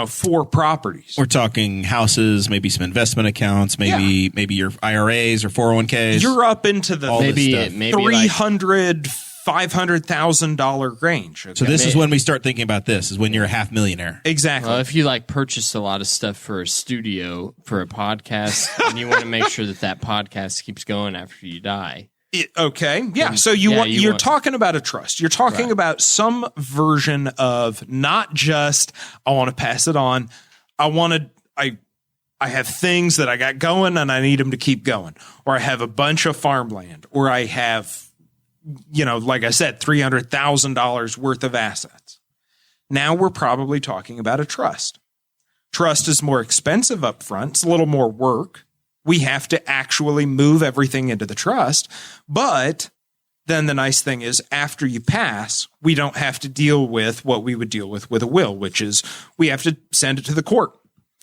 Speaker 4: 4 properties.
Speaker 2: We're talking houses, maybe some investment accounts, maybe your IRAs or 401ks.
Speaker 4: You're up into the
Speaker 3: maybe
Speaker 4: $300,000, $500,000 range. Okay?
Speaker 2: So this is when we start thinking about this, is when you're a half millionaire.
Speaker 4: Exactly.
Speaker 3: Well, if you purchase a lot of stuff for a studio, for a podcast, and you want to make sure that podcast keeps going after you die.
Speaker 4: Okay. Yeah. So you're talking about a trust. You're talking about some version of not just, I want to pass it on. I have things that I got going and I need them to keep going. Or I have a bunch of farmland, or I have, like I said, $300,000 worth of assets. Now we're probably talking about a trust. Trust is more expensive up front. It's a little more work. We have to actually move everything into the trust. But then the nice thing is after you pass, we don't have to deal with what we would deal with a will, which is we have to send it to the court.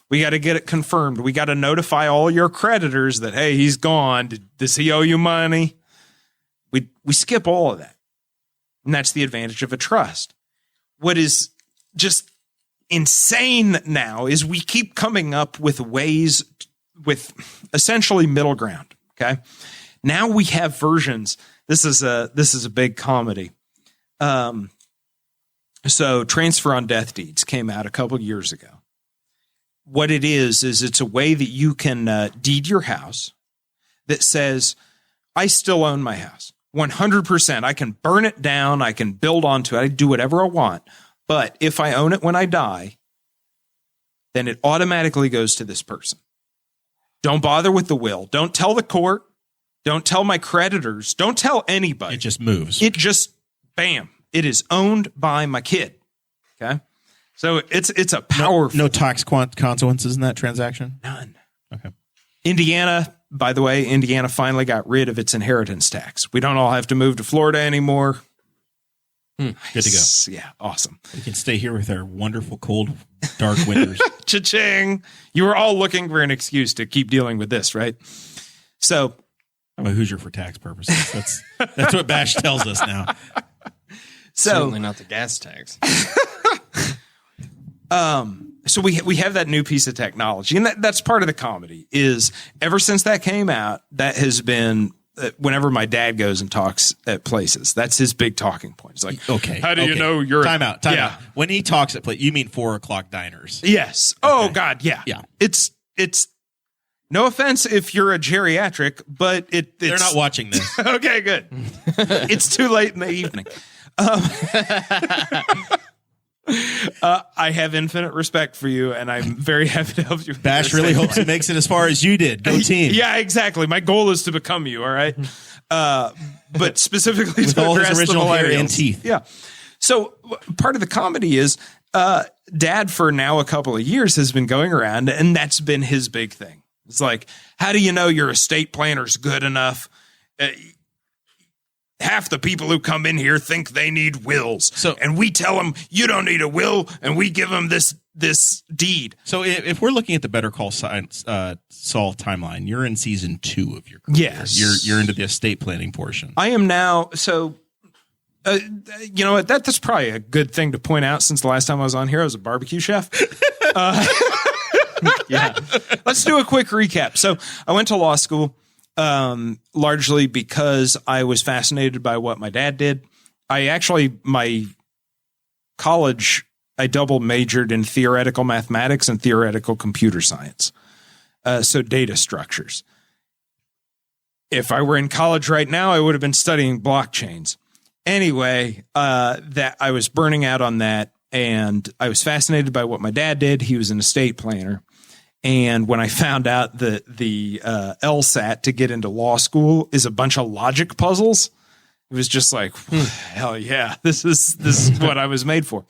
Speaker 4: We got to get it confirmed. We got to notify all your creditors that, hey, he's gone. Does he owe you money? We skip all of that. And that's the advantage of a trust. What is just insane now is we keep coming up with ways with essentially middle ground. Okay. Now we have versions. This is a big comedy. So Transfer on Death Deeds came out a couple years ago. What it is it's a way that you can deed your house that says, I still own my house 100%. I can burn it down. I can build onto it. I do whatever I want. But if I own it when I die, then it automatically goes to this person. Don't bother with the will. Don't tell the court. Don't tell my creditors. Don't tell anybody.
Speaker 2: It just moves.
Speaker 4: It just, bam. It is owned by my kid. Okay. So it's a powerful.
Speaker 2: No tax consequences in that transaction?
Speaker 4: None.
Speaker 2: Okay.
Speaker 4: Indiana, by the way, Indiana finally got rid of its inheritance tax. We don't all have to move to Florida anymore.
Speaker 2: Good to go.
Speaker 4: Yeah, awesome.
Speaker 2: We can stay here with our wonderful, cold, dark winters.
Speaker 4: Cha-ching. You were all looking for an excuse to keep dealing with this, right? So
Speaker 2: I'm a Hoosier for tax purposes. That's what Bash tells us now.
Speaker 3: Certainly not the gas tax.
Speaker 4: So we have that new piece of technology, and that's part of the comedy is ever since that came out, that has been whenever my dad goes and talks at places, that's his big talking point. It's like,
Speaker 2: okay,
Speaker 4: how do you know you're
Speaker 2: time out? When he talks at places, you mean 4:00 diners?
Speaker 4: Yes. Okay. Oh God. Yeah.
Speaker 2: Yeah.
Speaker 4: It's no offense if you're a geriatric, but they're
Speaker 2: not watching this.
Speaker 4: Okay, good. It's too late in the evening. I have infinite respect for you, and I'm very happy to help you.
Speaker 2: Bash really hopes he makes it as far as you did. Go team.
Speaker 4: Yeah, exactly. My goal is to become you, all right? But specifically
Speaker 2: with
Speaker 4: to
Speaker 2: all
Speaker 4: address
Speaker 2: his original
Speaker 4: the
Speaker 2: hair and teeth.
Speaker 4: Yeah. So part of the comedy is Dad, for now a couple of years, has been going around, and that's been his big thing. It's like, how do you know your estate planner's good enough? half the people who come in here think they need wills.
Speaker 2: So-
Speaker 4: and we tell them you don't need a will, and we give them this deed.
Speaker 2: So if we're looking at the Better Call Saul timeline, you're in season 2 of your career.
Speaker 4: Yes.
Speaker 2: You're into the estate planning portion.
Speaker 4: I am now. So, you know what? That's probably a good thing to point out. Since the last time I was on here, I was a barbecue chef.
Speaker 3: Yeah.
Speaker 4: Let's do a quick recap. So I went to law school, largely because I was fascinated by what my dad did. My college, I double majored in theoretical mathematics and theoretical computer science. So data structures. If I were in college right now, I would have been studying blockchains. Anyway, that I was burning out on that, and I was fascinated by what my dad did. He was an estate planner. And when I found out that the LSAT to get into law school is a bunch of logic puzzles, it was just like, hell yeah, this is what I was made for.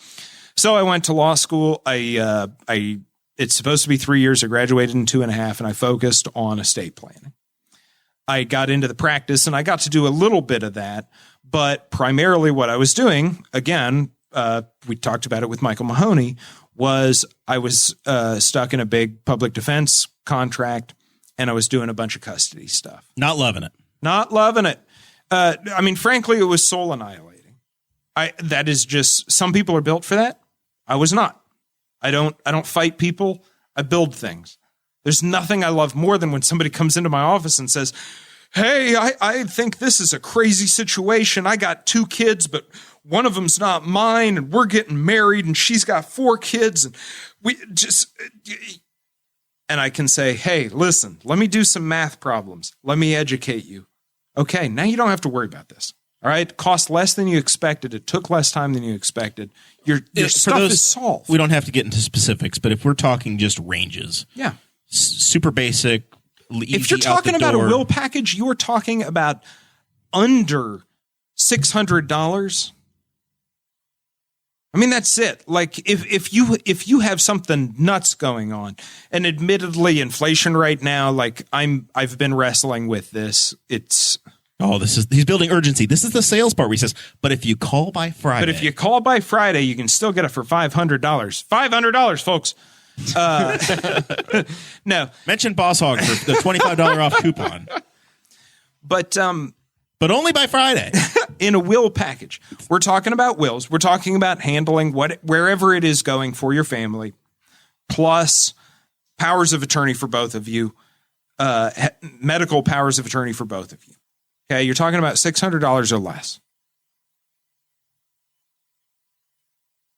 Speaker 4: So I went to law school. It's supposed to be 3 years. I graduated in 2.5, and I focused on estate planning. I got into the practice, and I got to do a little bit of that, but primarily what I was doing, again, we talked about it with Michael Mahoney, was I was stuck in a big public defense contract, and I was doing a bunch of custody stuff.
Speaker 2: Not loving it.
Speaker 4: Not loving it. I mean, frankly, it was soul annihilating. That is just, some people are built for that. I was not. I don't fight people. I build things. There's nothing I love more than when somebody comes into my office and says, hey, I think this is a crazy situation. I got 2 kids, but one of them's not mine, and we're getting married, and she's got 4 kids, and and I can say, hey, listen, let me do some math problems. Let me educate you. Okay, now you don't have to worry about this. All right, cost less than you expected. It took less time than you expected. Your stuff is solved.
Speaker 2: We don't have to get into specifics, but if we're talking just ranges,
Speaker 4: Yeah.
Speaker 2: Super basic. Easy
Speaker 4: If you're talking about a will package, you're talking about under $600. I mean, that's it. Like if you have something nuts going on, and admittedly inflation right now, like I've been wrestling with this. He's
Speaker 2: building urgency. This is the sales part where he says, but if you call by Friday.
Speaker 4: But if you call by Friday, you can still get it for $500. $500, folks. No.
Speaker 2: Mention Boss Hog for the $25 off coupon.
Speaker 4: But
Speaker 2: only by Friday.
Speaker 4: In a will package, we're talking about wills. We're talking about handling wherever it is going for your family, plus powers of attorney for both of you, medical powers of attorney for both of you. Okay, you're talking about $600 or less.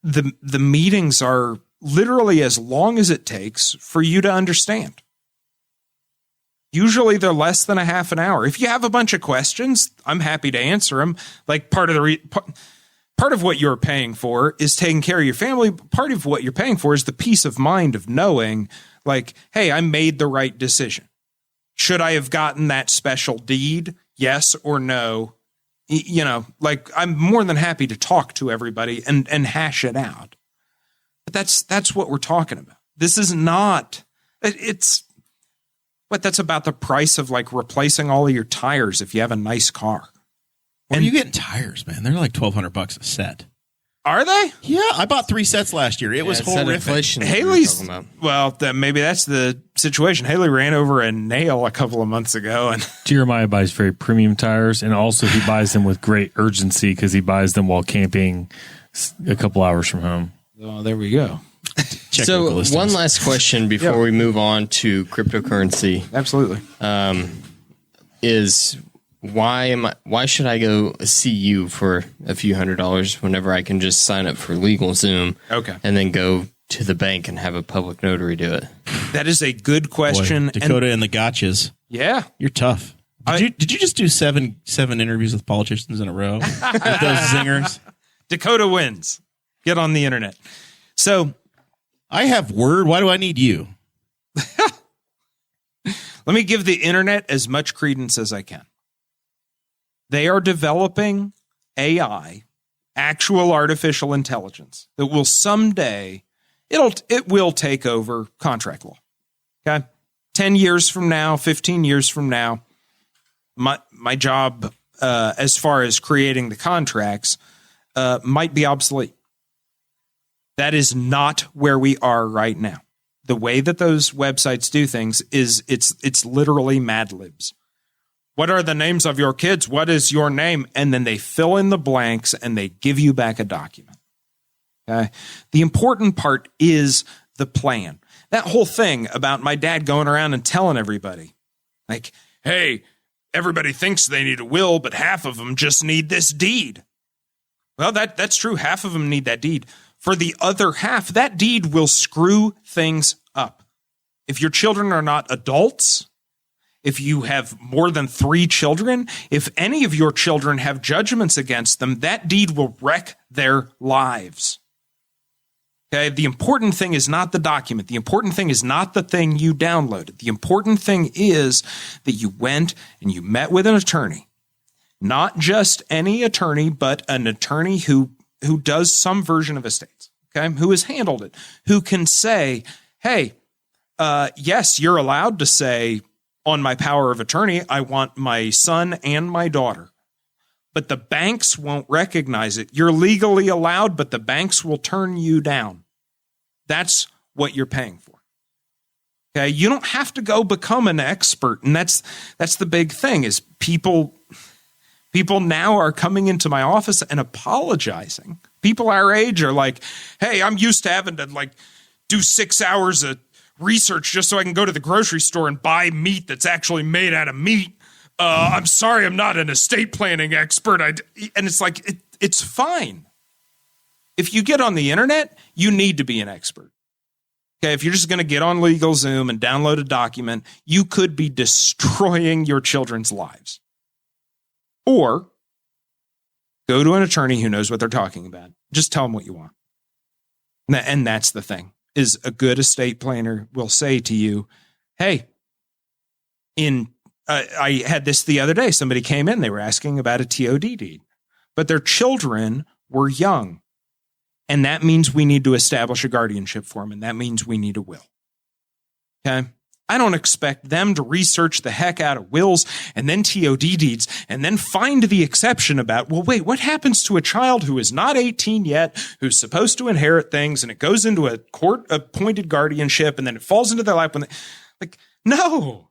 Speaker 4: The meetings are literally as long as it takes for you to understand. Usually they're less than a half an hour. If you have a bunch of questions, I'm happy to answer them. Like part of what you're paying for is taking care of your family. Part of what you're paying for is the peace of mind of knowing, like, hey, I made the right decision. Should I have gotten that special deed? Yes or no? You know, like, I'm more than happy to talk to everybody and hash it out. But that's what we're talking about. This is not, that's about the price of like replacing all of your tires if you have a nice car.
Speaker 2: Where are you getting tires, man? They're like $1,200 a set.
Speaker 4: Are they?
Speaker 2: Yeah, I bought 3 sets last year. It was horrific.
Speaker 4: Haley's, well, maybe that's the situation. Haley ran over a nail a couple of months ago. And
Speaker 5: Jeremiah buys very premium tires, and also he buys them with great urgency because he buys them while camping a couple hours from home.
Speaker 4: Oh, there we go.
Speaker 3: So one last question before we move on to cryptocurrency.
Speaker 4: Absolutely.
Speaker 3: Is why should I go see you for a few $100s whenever I can just sign up for LegalZoom?
Speaker 4: Okay.
Speaker 3: And then go to the bank and have a public notary do it?
Speaker 4: That is a good question.
Speaker 2: Boy, Dakota and the gotchas.
Speaker 4: Yeah.
Speaker 2: You're tough. Did you just do seven interviews with politicians in a row? With those zingers?
Speaker 4: Dakota wins. Get on the internet. So
Speaker 2: I have Word. Why do I need you?
Speaker 4: Let me give the internet as much credence as I can. They are developing AI, actual artificial intelligence, that will someday, it will take over contract law. Okay? 10 years from now, 15 years from now, my job as far as creating the contracts, might be obsolete. That is not where we are right now. The way that those websites do things is it's literally Mad Libs. What are the names of your kids? What is your name? And then they fill in the blanks and they give you back a document. Okay. The important part is the plan. That whole thing about my dad going around and telling everybody, like, hey, everybody thinks they need a will, but half of them just need this deed. Well, that's true. Half of them need that deed. For the other half, that deed will screw things up. If your children are not adults, if you have more than 3 children, if any of your children have judgments against them, that deed will wreck their lives. Okay, the important thing is not the document. The important thing is not the thing you downloaded. The important thing is that you went and you met with an attorney. Not just any attorney, but an attorney who does some version of estates, okay, who has handled it, who can say, hey, yes, you're allowed to say on my power of attorney, I want my son and my daughter. But the banks won't recognize it. You're legally allowed, but the banks will turn you down. That's what you're paying for. Okay, you don't have to go become an expert, and that's the big thing is people now are coming into my office and apologizing. People our age are like, hey, I'm used to having to like do 6 hours of research just so I can go to the grocery store and buy meat that's actually made out of meat. I'm sorry, I'm not an estate planning expert. And it's like, it's fine. If you get on the internet, you need to be an expert. Okay, if you're just going to get on LegalZoom and download a document, you could be destroying your children's lives. Or go to an attorney who knows what they're talking about. Just tell them what you want. And that's the thing, is a good estate planner will say to you, hey, I had this the other day. Somebody came in, they were asking about a TOD deed, but their children were young. And that means we need to establish a guardianship for them. And that means we need a will. Okay. I don't expect them to research the heck out of wills and then TOD deeds and then find the exception about, well, wait, what happens to a child who is not 18 yet, who's supposed to inherit things, and it goes into a court appointed guardianship and then it falls into their lap when they, like, no,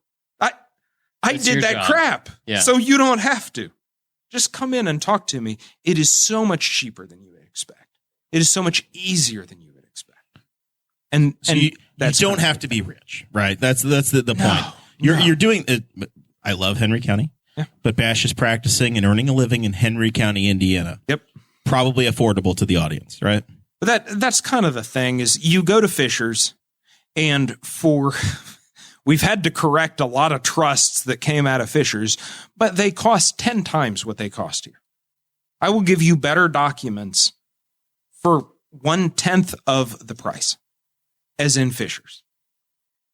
Speaker 4: I did that crap. Yeah. So you don't have to. Just come in and talk to me. It is so much cheaper than you would expect. It is so much easier than you would expect. And
Speaker 2: you don't have to be rich, right? That's the point. You're doing it. I love Henry County, but Bash is practicing and earning a living in Henry County, Indiana.
Speaker 4: Yep.
Speaker 2: Probably affordable to the audience, right?
Speaker 4: But that's kind of the thing is you go to Fisher's and we've had to correct a lot of trusts that came out of Fisher's, but they cost 10 times what they cost here. I will give you better documents for 1/10 of the price, as in Fisher's.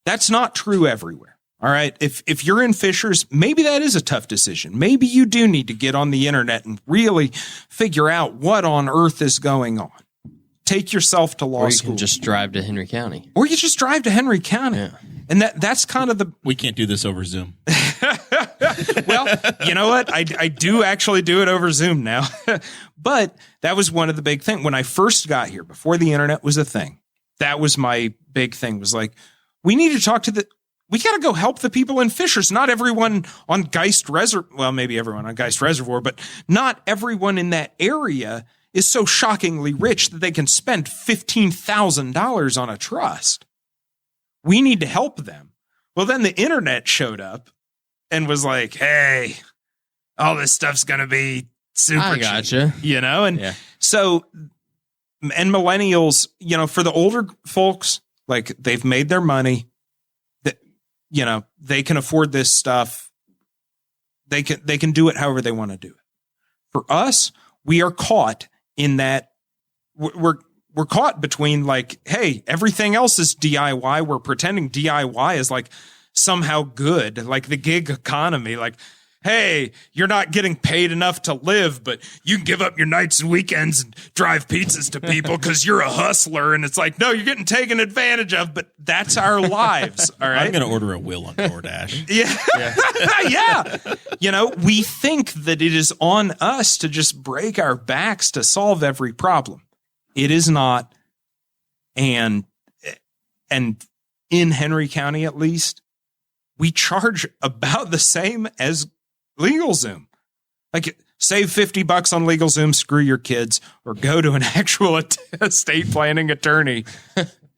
Speaker 4: That's not true everywhere. All right. If you're in Fisher's, maybe that is a tough decision. Maybe you do need to get on the internet and really figure out what on earth is going on. Take yourself to law school.
Speaker 3: Or you can just drive to Henry County.
Speaker 4: Or you just drive to Henry County. Yeah. And that's kind of the...
Speaker 2: We can't do this over Zoom.
Speaker 4: Well, you know what? I do actually do it over Zoom now. But that was one of the big things. When I first got here, before the internet was a thing, that was my big thing, was like, we need to talk to we got to go help the people in Fisher's. Not everyone on Geist Reservoir, well, maybe everyone on Geist Reservoir, but not everyone in that area is so shockingly rich that they can spend $15,000 on a trust. We need to help them. Well, then the internet showed up and was like, hey, all this stuff's going to be super
Speaker 3: cheap,
Speaker 4: you know? And so, and millennials, you know, for the older folks, like they've made their money, that, you know, they can afford this stuff. They can do it however they want to do it. For us, we are caught in that we're caught between like, hey, everything else is DIY. We're pretending DIY is like somehow good, like the gig economy. Like, hey, you're not getting paid enough to live, but you can give up your nights and weekends and drive pizzas to people because you're a hustler. And it's like, no, you're getting taken advantage of, but that's our lives. All right.
Speaker 2: I'm going to order a will on DoorDash.
Speaker 4: Yeah. We think that it is on us to just break our backs to solve every problem. It is not. And in Henry County, at least, we charge about the same as LegalZoom. Like, save $50 on LegalZoom, screw your kids, or go to an actual estate planning attorney.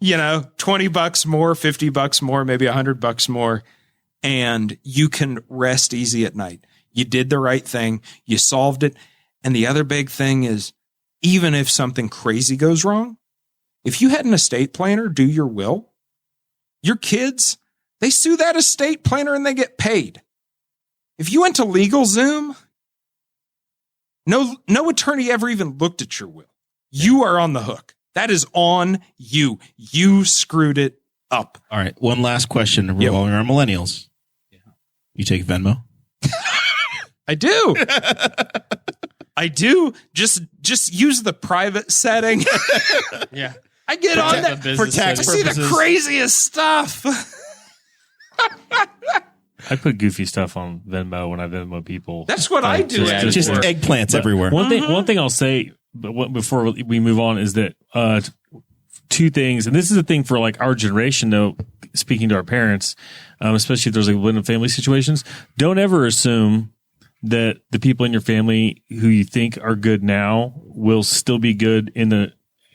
Speaker 4: $20 more, $50 more, maybe $100 more, and you can rest easy at night. You did the right thing. You solved it. And the other big thing is, even if something crazy goes wrong, if you had an estate planner do your will, your kids, they sue that estate planner and they get paid. If you went to LegalZoom, no attorney ever even looked at your will. You are on the hook. That is on you. You screwed it up.
Speaker 2: All right. One last question revolving around millennials. Yeah. You take Venmo?
Speaker 4: I do. I do. Just use the private setting.
Speaker 3: Yeah.
Speaker 4: I get on that
Speaker 2: for tax
Speaker 4: I see
Speaker 2: purposes.
Speaker 4: the craziest stuff.
Speaker 5: I put goofy stuff on Venmo when I Venmo people.
Speaker 4: That's what I do.
Speaker 2: Just eggplants everywhere.
Speaker 5: One thing I'll say before we move on is that two things, and this is a thing for like our generation, though, speaking to our parents, especially if there's like blended family situations, don't ever assume that the people in your family who you think are good now will still be good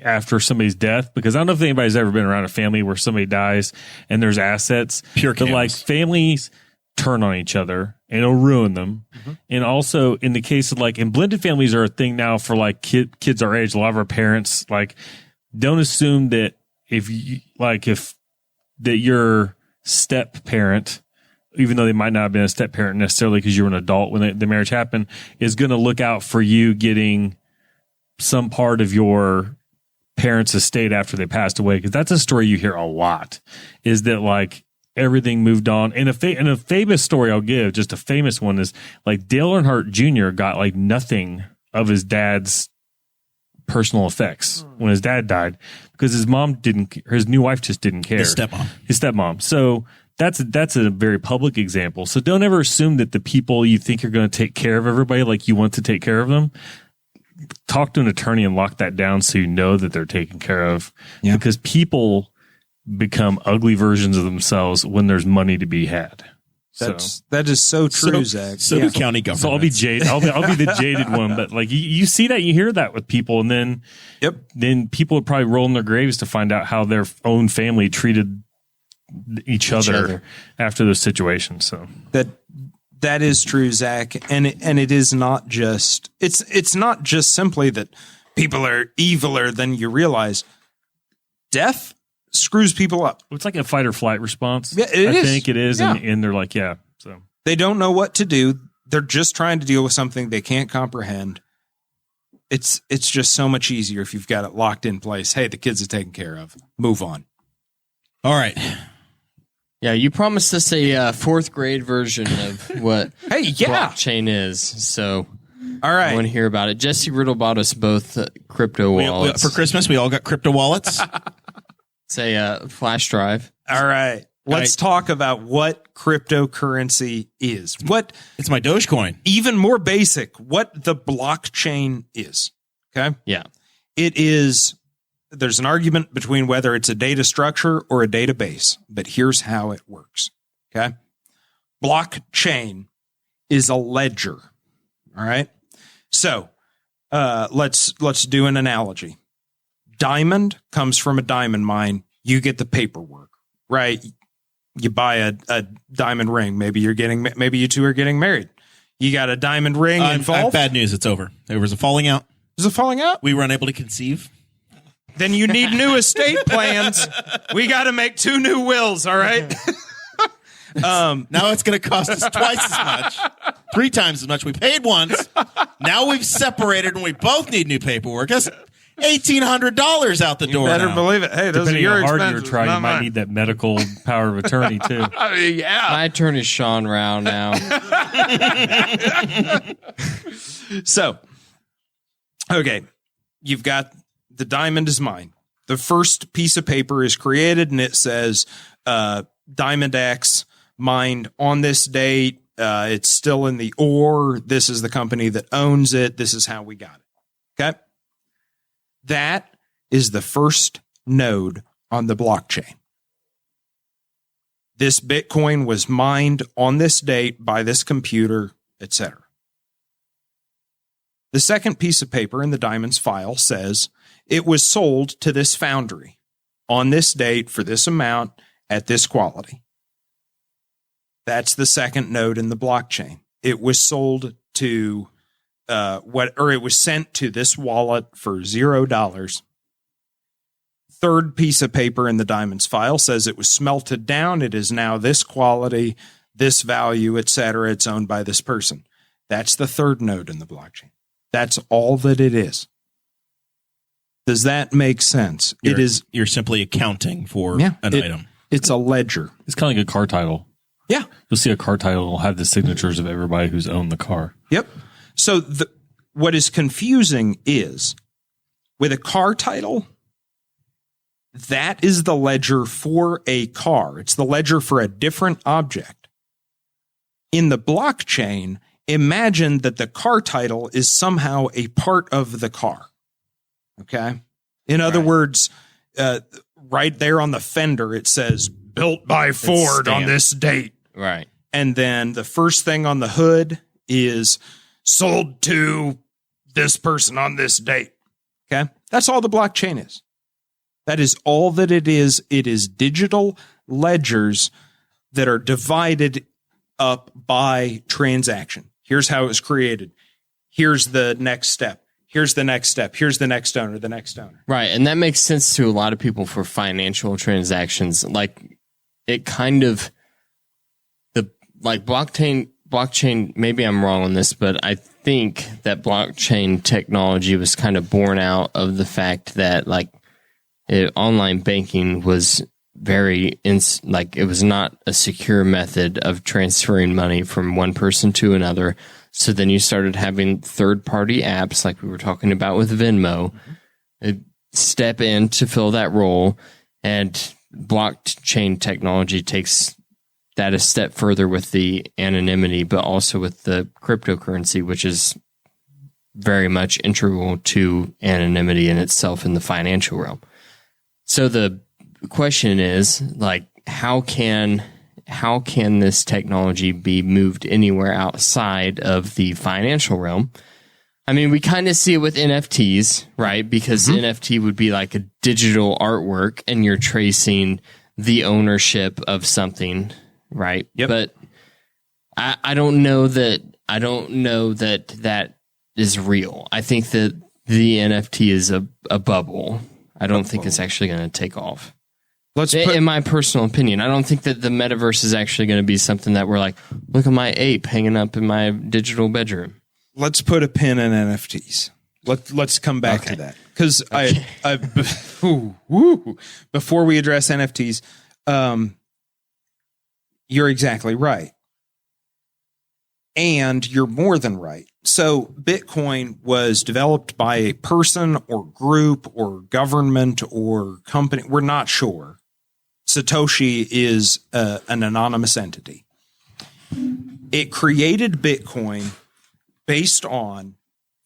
Speaker 5: after somebody's death, because I don't know if anybody's ever been around a family where somebody dies and there's assets.
Speaker 2: Pure
Speaker 5: but
Speaker 2: chaos.
Speaker 5: like families turn on each other and it'll ruin them. Mm-hmm. And also in the case of like, and blended families are a thing now for like kids our age. A lot of our parents like don't assume that if your step parent, even though they might not have been a step parent necessarily because you were an adult when the marriage happened, is going to look out for you getting some part of your parents' estate after they passed away. Because that's a story you hear a lot, is that like everything moved on. And a famous story I'll give, just a famous one, is like Dale Earnhardt Jr. got like nothing of his dad's personal effects when his dad died because his new wife just didn't care. His stepmom. So that's a very public example. So don't ever assume that the people you think are going to take care of everybody like you want to take care of them. Talk to an attorney and lock that down so you know that they're taken care of. Yeah. Because people become ugly versions of themselves when there's money to be had.
Speaker 4: That is so true, Zach.
Speaker 2: So do county governments.
Speaker 5: So I'll be jaded. I'll be the jaded one. But like you see that, you hear that with people, and then people would probably roll in their graves to find out how their own family treated each other after those situations. So that is true, Zach. And it is not just it's not just simply that people are eviler than you realize. Death screws people up. It's like a fight or flight response.
Speaker 4: Yeah, I think
Speaker 5: it is.
Speaker 4: Yeah.
Speaker 5: And they're like, yeah. So
Speaker 4: they don't know what to do. They're just trying to deal with something they can't comprehend. It's just so much easier if you've got it locked in place. Hey, the kids are taken care of. Move on.
Speaker 2: All right.
Speaker 3: Yeah, you promised us a fourth grade version of what blockchain is. So
Speaker 4: all right.
Speaker 3: I want to hear about it. Jesse Riddle bought us both crypto wallets.
Speaker 2: For Christmas, we all got crypto wallets.
Speaker 3: It's a flash drive.
Speaker 4: All right. Let's talk about what cryptocurrency is.
Speaker 2: It's my Dogecoin.
Speaker 4: Even more basic, what the blockchain is. Okay?
Speaker 3: Yeah.
Speaker 4: It is, there's an argument between whether it's a data structure or a database, but here's how it works. Okay? Blockchain is a ledger. All right? So, let's do an analogy. Diamond comes from a diamond mine. You get the paperwork, right? You buy a diamond ring. Maybe you two are getting married. You got a diamond ring involved.
Speaker 2: Bad news. It's over. There was a falling out.
Speaker 4: There's a falling out?
Speaker 2: We were unable to conceive.
Speaker 4: Then you need new estate plans. We got to make 2 new wills. All right.
Speaker 2: Now it's going to cost us twice as much, 3 times as much. We paid once. Now we've separated and we both need new paperwork. $1,800 out the door.
Speaker 4: Better
Speaker 2: now.
Speaker 4: believe it. Hey, those
Speaker 5: Depending
Speaker 4: are your
Speaker 5: on how hard
Speaker 4: expenses.
Speaker 5: you're trying,
Speaker 4: not
Speaker 5: you might
Speaker 4: mine.
Speaker 5: need that medical power of attorney too.
Speaker 4: Yeah.
Speaker 3: My attorney's Sean Rao now.
Speaker 4: So, okay, you've got the diamond is mine. The first piece of paper is created and it says Diamond X mined on this date. It's still in the ore. This is the company that owns it. This is how we got it. Okay. That is the first node on the blockchain. This Bitcoin was mined on this date by this computer, etc. The second piece of paper in the diamonds file says it was sold to this foundry on this date for this amount at this quality. That's the second node in the blockchain. It was sold to it was sent to this wallet for $0. Third piece of paper in the diamonds file says it was smelted down. It is now this quality, this value, etc. It's owned by this person. That's the third node in the blockchain. That's all that it is. Does that make sense?
Speaker 2: You're simply accounting for an item.
Speaker 4: It's a ledger.
Speaker 5: It's kind of like a car title.
Speaker 4: Yeah.
Speaker 5: You'll see a car title will have the signatures of everybody who's owned the car.
Speaker 4: Yep. So what is confusing is with a car title, that is the ledger for a car. It's the ledger for a different object. In the blockchain, imagine that the car title is somehow a part of the car. Okay. In other words, right there on the fender, it says built by Ford on this date.
Speaker 3: Right.
Speaker 4: And then the first thing on the hood is sold to this person on this date. Okay. That's all the blockchain is. That is all that it is. It is digital ledgers that are divided up by transaction. Here's how it was created. Here's the next step. Here's the next step. Here's the next owner, the next owner.
Speaker 3: Right. And that makes sense to a lot of people for financial transactions. Like it kind of blockchain, maybe I'm wrong on this, but I think that blockchain technology was kind of born out of the fact that online banking was it was not a secure method of transferring money from one person to another. So then you started having third-party apps like we were talking about with Venmo step in to fill that role, and blockchain technology takes that a step further with the anonymity, but also with the cryptocurrency, which is very much integral to anonymity in itself in the financial realm. So the question is, how can this technology be moved anywhere outside of the financial realm? I mean, we kind of see it with NFTs, right? Because NFT would be like a digital artwork and you're tracing the ownership of something, right?
Speaker 4: Yep.
Speaker 3: But I don't know that is real. I think that the NFT is a bubble. I don't think it's actually going to take off. In my personal opinion, I don't think that the metaverse is actually going to be something that we're like, look at my ape hanging up in my digital bedroom.
Speaker 4: Let's put a pin in NFTs. Let's come back to that because before we address NFTs, you're exactly right, and you're more than right. So Bitcoin was developed by a person or group or government or company. We're not sure. Satoshi is an anonymous entity. It created Bitcoin based on,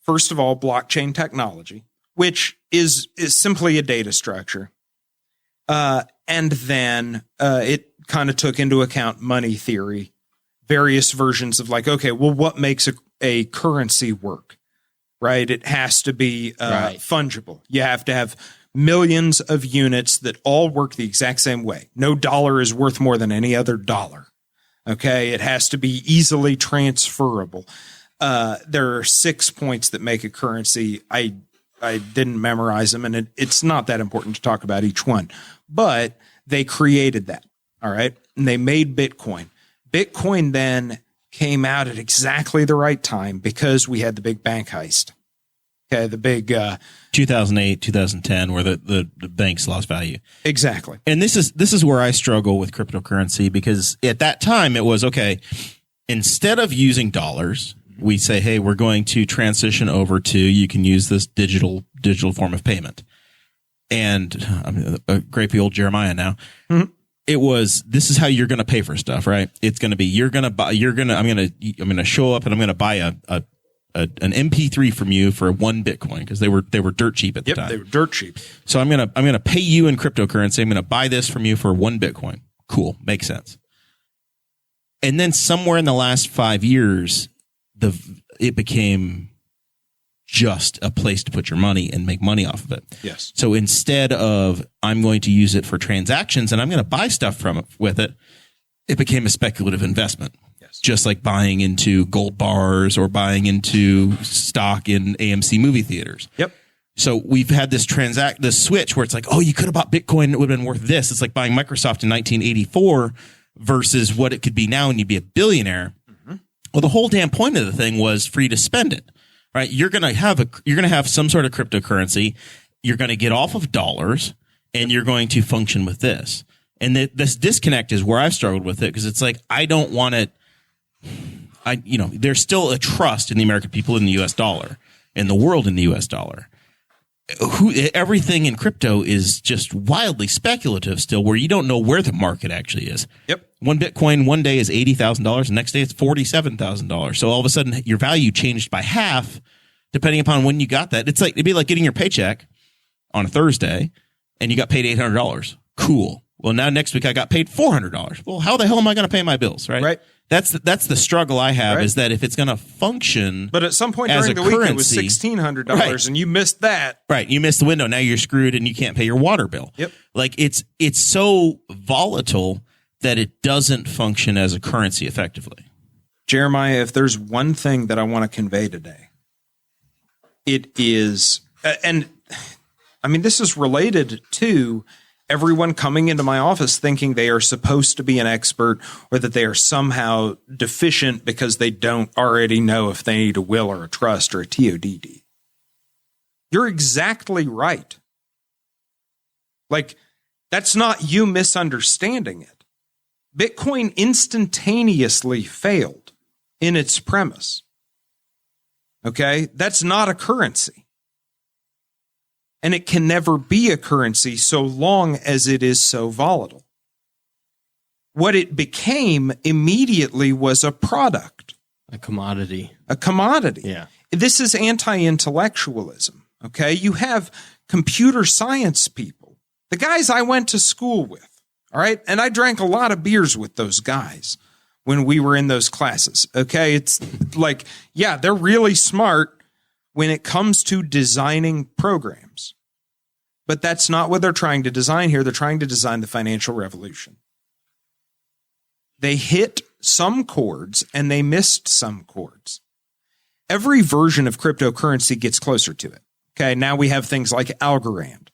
Speaker 4: first of all, blockchain technology, which is simply a data structure. And then it kind of took into account money theory, various versions of what makes a currency work, right? It has to be fungible. You have to have millions of units that all work the exact same way. No dollar is worth more than any other dollar. Okay. It has to be easily transferable. There are 6 points that make a currency. I didn't memorize them, and it's not that important to talk about each one, but they created that. All right. And they made Bitcoin. Bitcoin then came out at exactly the right time because we had the big bank heist. Okay, the big
Speaker 2: 2008, 2010, where the banks lost value.
Speaker 4: exactly.
Speaker 2: And this is where I struggle with cryptocurrency, because at that time it was, okay, instead of using dollars, we say, hey, we're going to transition over to, you can use this digital form of payment. And I'm a great old Jeremiah now. Mm-hmm. It was, this is how you're going to pay for stuff, right? It's going to be, I'm going to show up and I'm going to buy an MP3 from you for 1 Bitcoin, because they were dirt cheap at the time.
Speaker 4: They were dirt cheap.
Speaker 2: So I'm going to pay you in cryptocurrency. I'm going to buy this from you for 1 Bitcoin. Cool. Makes sense. And then somewhere in the last 5 years, it became just a place to put your money and make money off of it.
Speaker 4: Yes.
Speaker 2: So instead of, I'm going to use it for transactions and I'm going to buy stuff with it, it became a speculative investment.
Speaker 4: Yes.
Speaker 2: Just like buying into gold bars or buying into stock in AMC movie theaters.
Speaker 4: Yep.
Speaker 2: So we've had this switch where it's like, oh, you could have bought Bitcoin and it would have been worth this. It's like buying Microsoft in 1984 versus what it could be now and you'd be a billionaire. Mm-hmm. Well, the whole damn point of the thing was for you to spend it, right? You're going to have some sort of cryptocurrency. You're going to get off of dollars and you're going to function with this. And this disconnect is where I've struggled with it, because it's like, I don't want it. There's still a trust in the American people in the US dollar, in the world in the US dollar. Everything in crypto is just wildly speculative still, where you don't know where the market actually is.
Speaker 4: Yep.
Speaker 2: 1 Bitcoin one day is $80,000. The next day it's $47,000. So all of a sudden your value changed by half depending upon when you got that. It'd be like getting your paycheck on a Thursday and you got paid $800. Cool. Well, now next week I got paid $400. Well, how the hell am I going to pay my bills? Right.
Speaker 4: Right.
Speaker 2: That's the struggle I have, is that if it's going to function,
Speaker 4: but at some point
Speaker 2: as
Speaker 4: during the
Speaker 2: currency,
Speaker 4: week it was $1,600,
Speaker 2: right,
Speaker 4: and you missed that.
Speaker 2: Right, you missed the window. Now you're screwed, and you can't pay your water bill.
Speaker 4: Yep.
Speaker 2: Like it's so volatile that it doesn't function as a currency effectively.
Speaker 4: Jeremiah, if there's one thing that I want to convey today, it is, and I mean, this is related to everyone coming into my office thinking they are supposed to be an expert, or that they are somehow deficient because they don't already know if they need a will or a trust or a TODD. You're exactly right. Like, that's not you misunderstanding it. Bitcoin instantaneously failed in its premise. Okay? That's not a currency. And it can never be a currency so long as it is so volatile. What it became immediately was a product.
Speaker 3: A commodity.
Speaker 4: A commodity.
Speaker 3: Yeah.
Speaker 4: This is anti-intellectualism. Okay? You have computer science people, the guys I went to school with, all right? And I drank a lot of beers with those guys when we were in those classes. Okay? It's like, yeah, they're really smart when it comes to designing programs. But that's not what they're trying to design here. They're trying to design the financial revolution. They hit some chords and they missed some chords. Every version of cryptocurrency gets closer to it. Okay, now we have things like Algorand.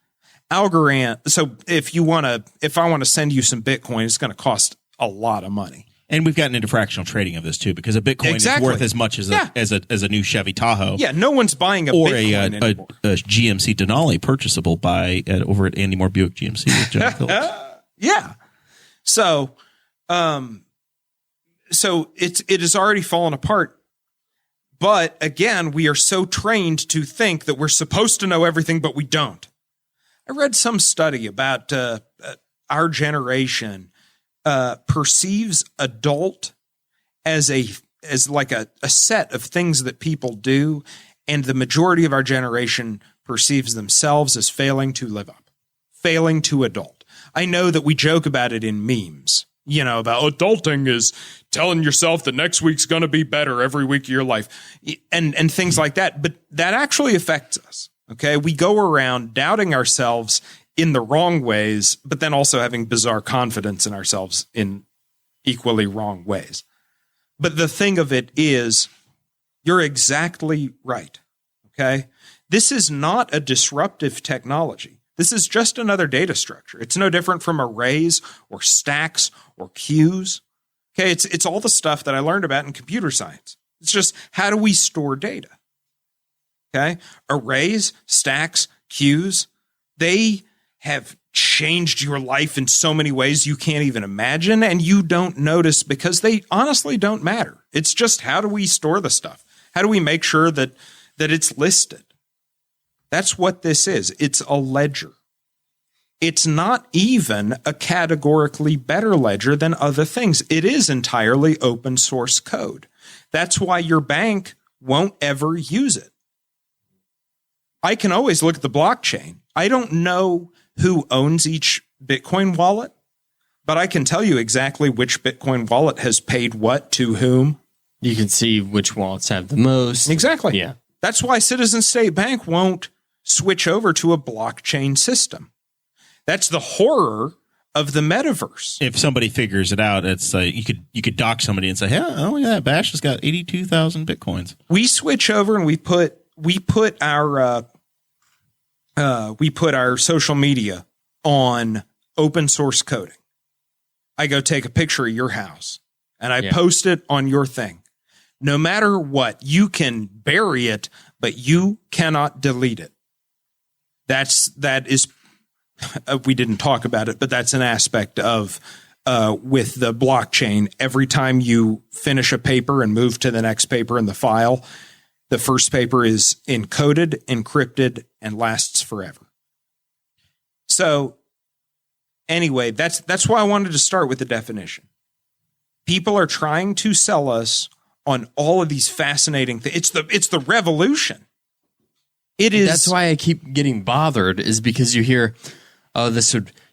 Speaker 4: So if I want to send you some Bitcoin, it's going to cost a lot of money.
Speaker 2: And we've gotten into fractional trading of this too, because a Bitcoin is worth as much as a new Chevy Tahoe.
Speaker 4: Yeah, no one's buying a Bitcoin anymore.
Speaker 2: A GMC Denali purchasable over at Andy Moore Buick GMC with John Phillips.
Speaker 4: Yeah. So it has already fallen apart. But again, we are so trained to think that we're supposed to know everything, but we don't. I read some study about our generation perceives adult as like a set of things that people do, and the majority of our generation perceives themselves as failing to live up, failing to adult. I know that we joke about it in memes, about adulting is telling yourself that next week's going to be better every week of your life, and things like that. But that actually affects us. Okay, we go around doubting ourselves in the wrong ways, but then also having bizarre confidence in ourselves in equally wrong ways. But the thing of it is, you're exactly right. Okay? This is not a disruptive technology. This is just another data structure. It's no different from arrays or stacks or queues. Okay? It's all the stuff that I learned about in computer science. It's just, how do we store data? Okay. Arrays, stacks, queues, they have changed your life in so many ways you can't even imagine. And you don't notice because they honestly don't matter. It's just, how do we store the stuff? How do we make sure that it's listed? That's what this is. It's a ledger. It's not even a categorically better ledger than other things. It is entirely open source code. That's why your bank won't ever use it. I can always look at the blockchain. I don't know who owns each Bitcoin wallet, but I can tell you exactly which Bitcoin wallet has paid what to whom.
Speaker 3: You can see which wallets have the most.
Speaker 4: Exactly.
Speaker 3: Yeah.
Speaker 4: That's why Citizen State Bank won't switch over to a blockchain system. That's the horror of the metaverse.
Speaker 2: If somebody figures it out, it's like you could dock somebody and say, "Hey, oh yeah, Bash has got 82,000 Bitcoins."
Speaker 4: We switch over and we put our social media on open source coding. I go take a picture of your house and I post it on your thing. No matter what, you can bury it, but you cannot delete it. That is, we didn't talk about it, but that's an aspect of with the blockchain. Every time you finish a paper and move to the next paper in the file, the first paper is encoded, encrypted, and lasts forever. So anyway, that's why I wanted to start with the definition. People are trying to sell us on all of these fascinating things. It's the revolution. It is.
Speaker 3: That's why I keep getting bothered, is because you hear, oh,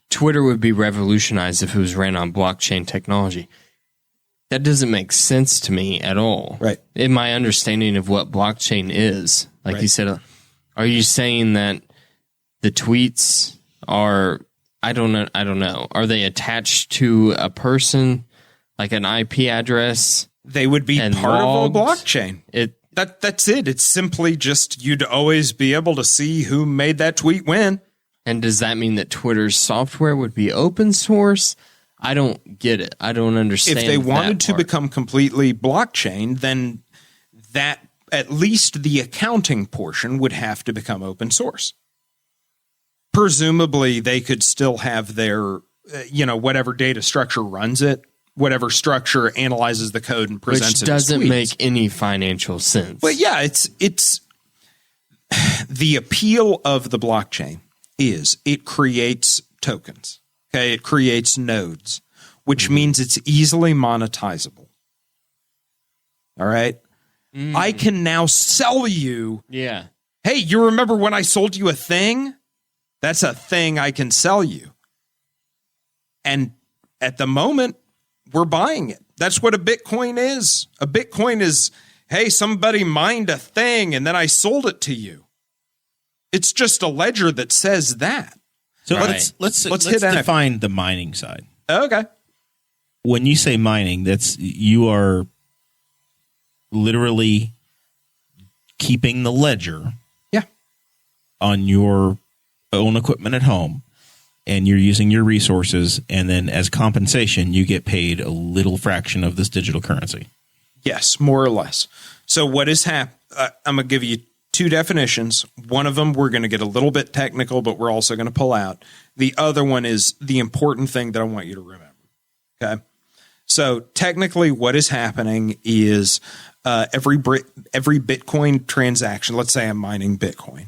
Speaker 3: Twitter would be revolutionized if it was ran on blockchain technology. That doesn't make sense to me at all.
Speaker 4: Right.
Speaker 3: In my understanding of what blockchain is, like
Speaker 4: Right.
Speaker 3: you said, are you saying that the tweets are, I don't know. Are they attached to a person, like an IP address?
Speaker 4: They would be
Speaker 3: and
Speaker 4: part
Speaker 3: logged?
Speaker 4: of a blockchain. That's it. It's simply just you'd always be able to see who made that tweet when.
Speaker 3: And does that mean that Twitter's software would be open source? I don't get it. I don't understand.
Speaker 4: If they wanted
Speaker 3: that
Speaker 4: to
Speaker 3: part.
Speaker 4: become completely blockchain, then that at least the accounting portion would have to become open source. Presumably, they could still have their, whatever data structure runs it, whatever structure analyzes the code and presents
Speaker 3: which
Speaker 4: it as
Speaker 3: doesn't
Speaker 4: tweets.
Speaker 3: make any financial sense.
Speaker 4: But yeah, it's the appeal of the blockchain is it creates tokens. Okay, it creates nodes, which means it's easily monetizable. All right. I can now sell you.
Speaker 3: Yeah.
Speaker 4: Hey, you remember when I sold you a thing? That's a thing I can sell you. And at the moment, we're buying it. That's what a Bitcoin is. A Bitcoin is, hey, somebody mined a thing and then I sold it to you. It's just a ledger that says that.
Speaker 2: So
Speaker 3: Right.
Speaker 2: let's
Speaker 4: hit
Speaker 2: define the mining side.
Speaker 4: Okay.
Speaker 2: When you say mining, you are literally keeping the ledger
Speaker 4: Yeah.
Speaker 2: on your own equipment at home, and you're using your resources, and then as compensation, you get paid a little fraction of this digital currency.
Speaker 4: Yes, more or less. So what is I'm going to give you two definitions. One of them, we're going to get a little bit technical, but we're also going to pull out. The other one is the important thing that I want you to remember. Okay. So technically what is happening is every Bitcoin transaction, let's say I'm mining Bitcoin.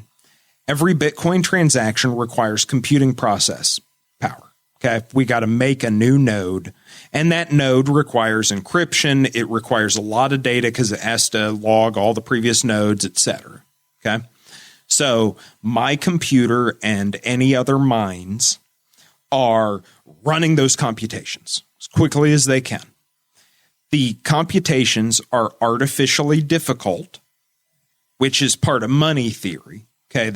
Speaker 4: Every Bitcoin transaction requires computing process power. Okay. We got to make a new node, and that node requires encryption. It requires a lot of data because it has to log all the previous nodes, et cetera. Okay. So my computer and any other mines are running those computations as quickly as they can. The computations are artificially difficult, which is part of money theory. Okay.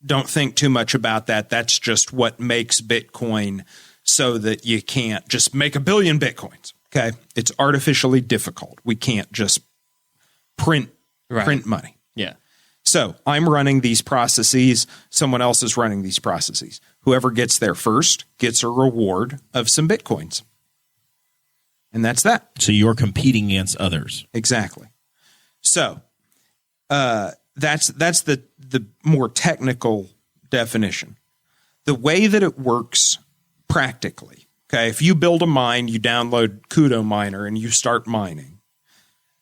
Speaker 4: Don't think too much about that. That's just what makes Bitcoin so that you can't just make 1 billion Bitcoins. Okay. It's artificially difficult. We can't just print money.
Speaker 3: Yeah.
Speaker 4: So I'm running these processes. Someone else is running these processes. Whoever gets there first gets a reward of some Bitcoins. And that's that.
Speaker 2: So you're competing against others.
Speaker 4: Exactly. So That's the more technical definition. The way that it works practically, okay, if you build a mine, you download Kudo Miner and you start mining.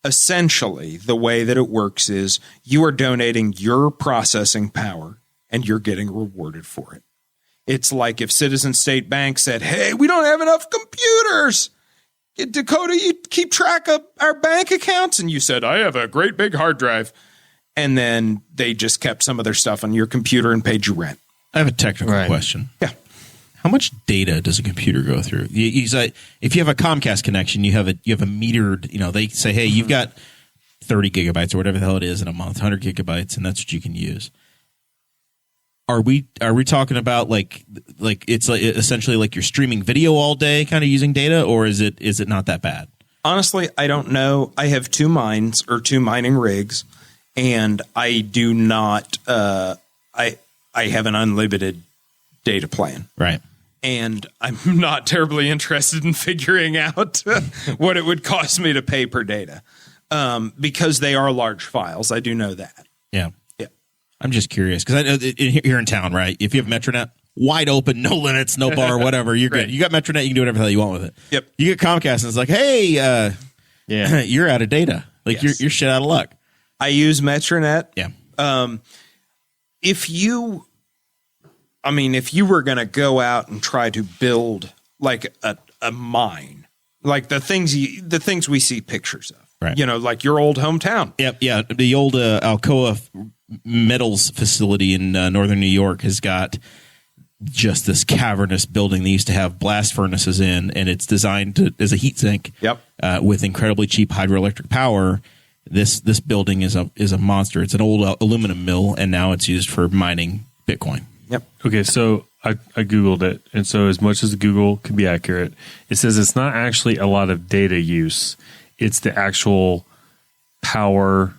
Speaker 4: Essentially, the way that it works is you are donating your processing power and you're getting rewarded for it. It's like if Citizen State Bank said, hey, we don't have enough computers. Dakota, you keep track of our bank accounts. And you said, I have a great big hard drive. And then they just kept some of their stuff on your computer and paid you rent.
Speaker 2: I have a technical question.
Speaker 4: Yeah.
Speaker 2: How much data does a computer go through? You say, if you have a Comcast connection, you have a metered, they say, hey, you've got 30 gigabytes or whatever the hell it is in a month, 100 gigabytes, and that's what you can use. Are we talking about like it's like essentially like you're streaming video all day kind of using data, or is it not that bad?
Speaker 4: Honestly, I don't know. I have two mining rigs, and I do not I have an unlimited data plan.
Speaker 2: Right.
Speaker 4: And I'm not terribly interested in figuring out what it would cost me to pay per data. Because they are large files. I do know that.
Speaker 2: Yeah. I'm just curious because I know here in town, right? If you have Metronet, wide open, no limits, no bar, whatever, you're good. You got Metronet, you can do whatever the hell you want with it.
Speaker 4: Yep.
Speaker 2: You get Comcast, and it's like, hey, you're out of data. Like you're shit out of luck.
Speaker 4: I use Metronet.
Speaker 2: Yeah.
Speaker 4: If you were going to go out and try to build like a mine, like the things we see pictures of,
Speaker 2: right?
Speaker 4: Like your old hometown.
Speaker 2: Yep. Yeah. The old Alcoa Metals facility in northern New York has got just this cavernous building they used to have blast furnaces in, and it's designed as a heat sink.
Speaker 4: Yep.
Speaker 2: With incredibly cheap hydroelectric power. This building is a monster. It's an old aluminum mill, and now it's used for mining Bitcoin.
Speaker 4: Yep.
Speaker 5: Okay, so I Googled it, and so as much as Google can be accurate, it says it's not actually a lot of data use. It's the actual power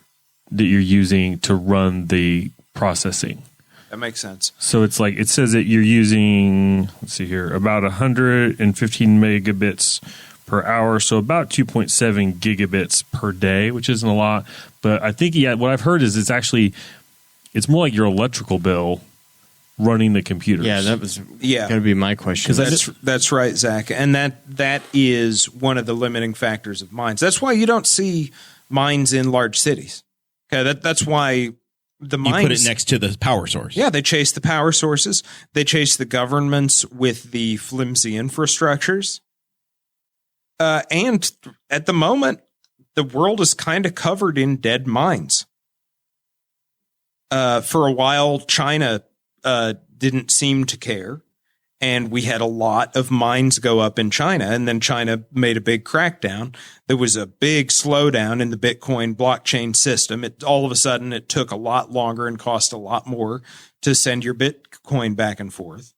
Speaker 5: that you're using to run the processing.
Speaker 4: That makes sense.
Speaker 5: So it's like it says that you're using, let's see here, about 115 megabits per hour, so about 2.7 gigabits per day, which isn't a lot. But I think what I've heard is it's more like your electrical bill running the computers.
Speaker 3: Yeah, that was going to be my question.
Speaker 4: That's right, Zach. And that is one of the limiting factors of mines. That's why you don't see mines in large cities. Okay, that's why the mines...
Speaker 2: You put it next to the power source.
Speaker 4: Yeah, they chase the power sources. They chase the governments with the flimsy infrastructures. And at the moment, the world is kind of covered in dead mines. For a while, China didn't seem to care. And we had a lot of mines go up in China. And then China made a big crackdown. There was a big slowdown in the Bitcoin blockchain system. All of a sudden, it took a lot longer and cost a lot more to send your Bitcoin back and forth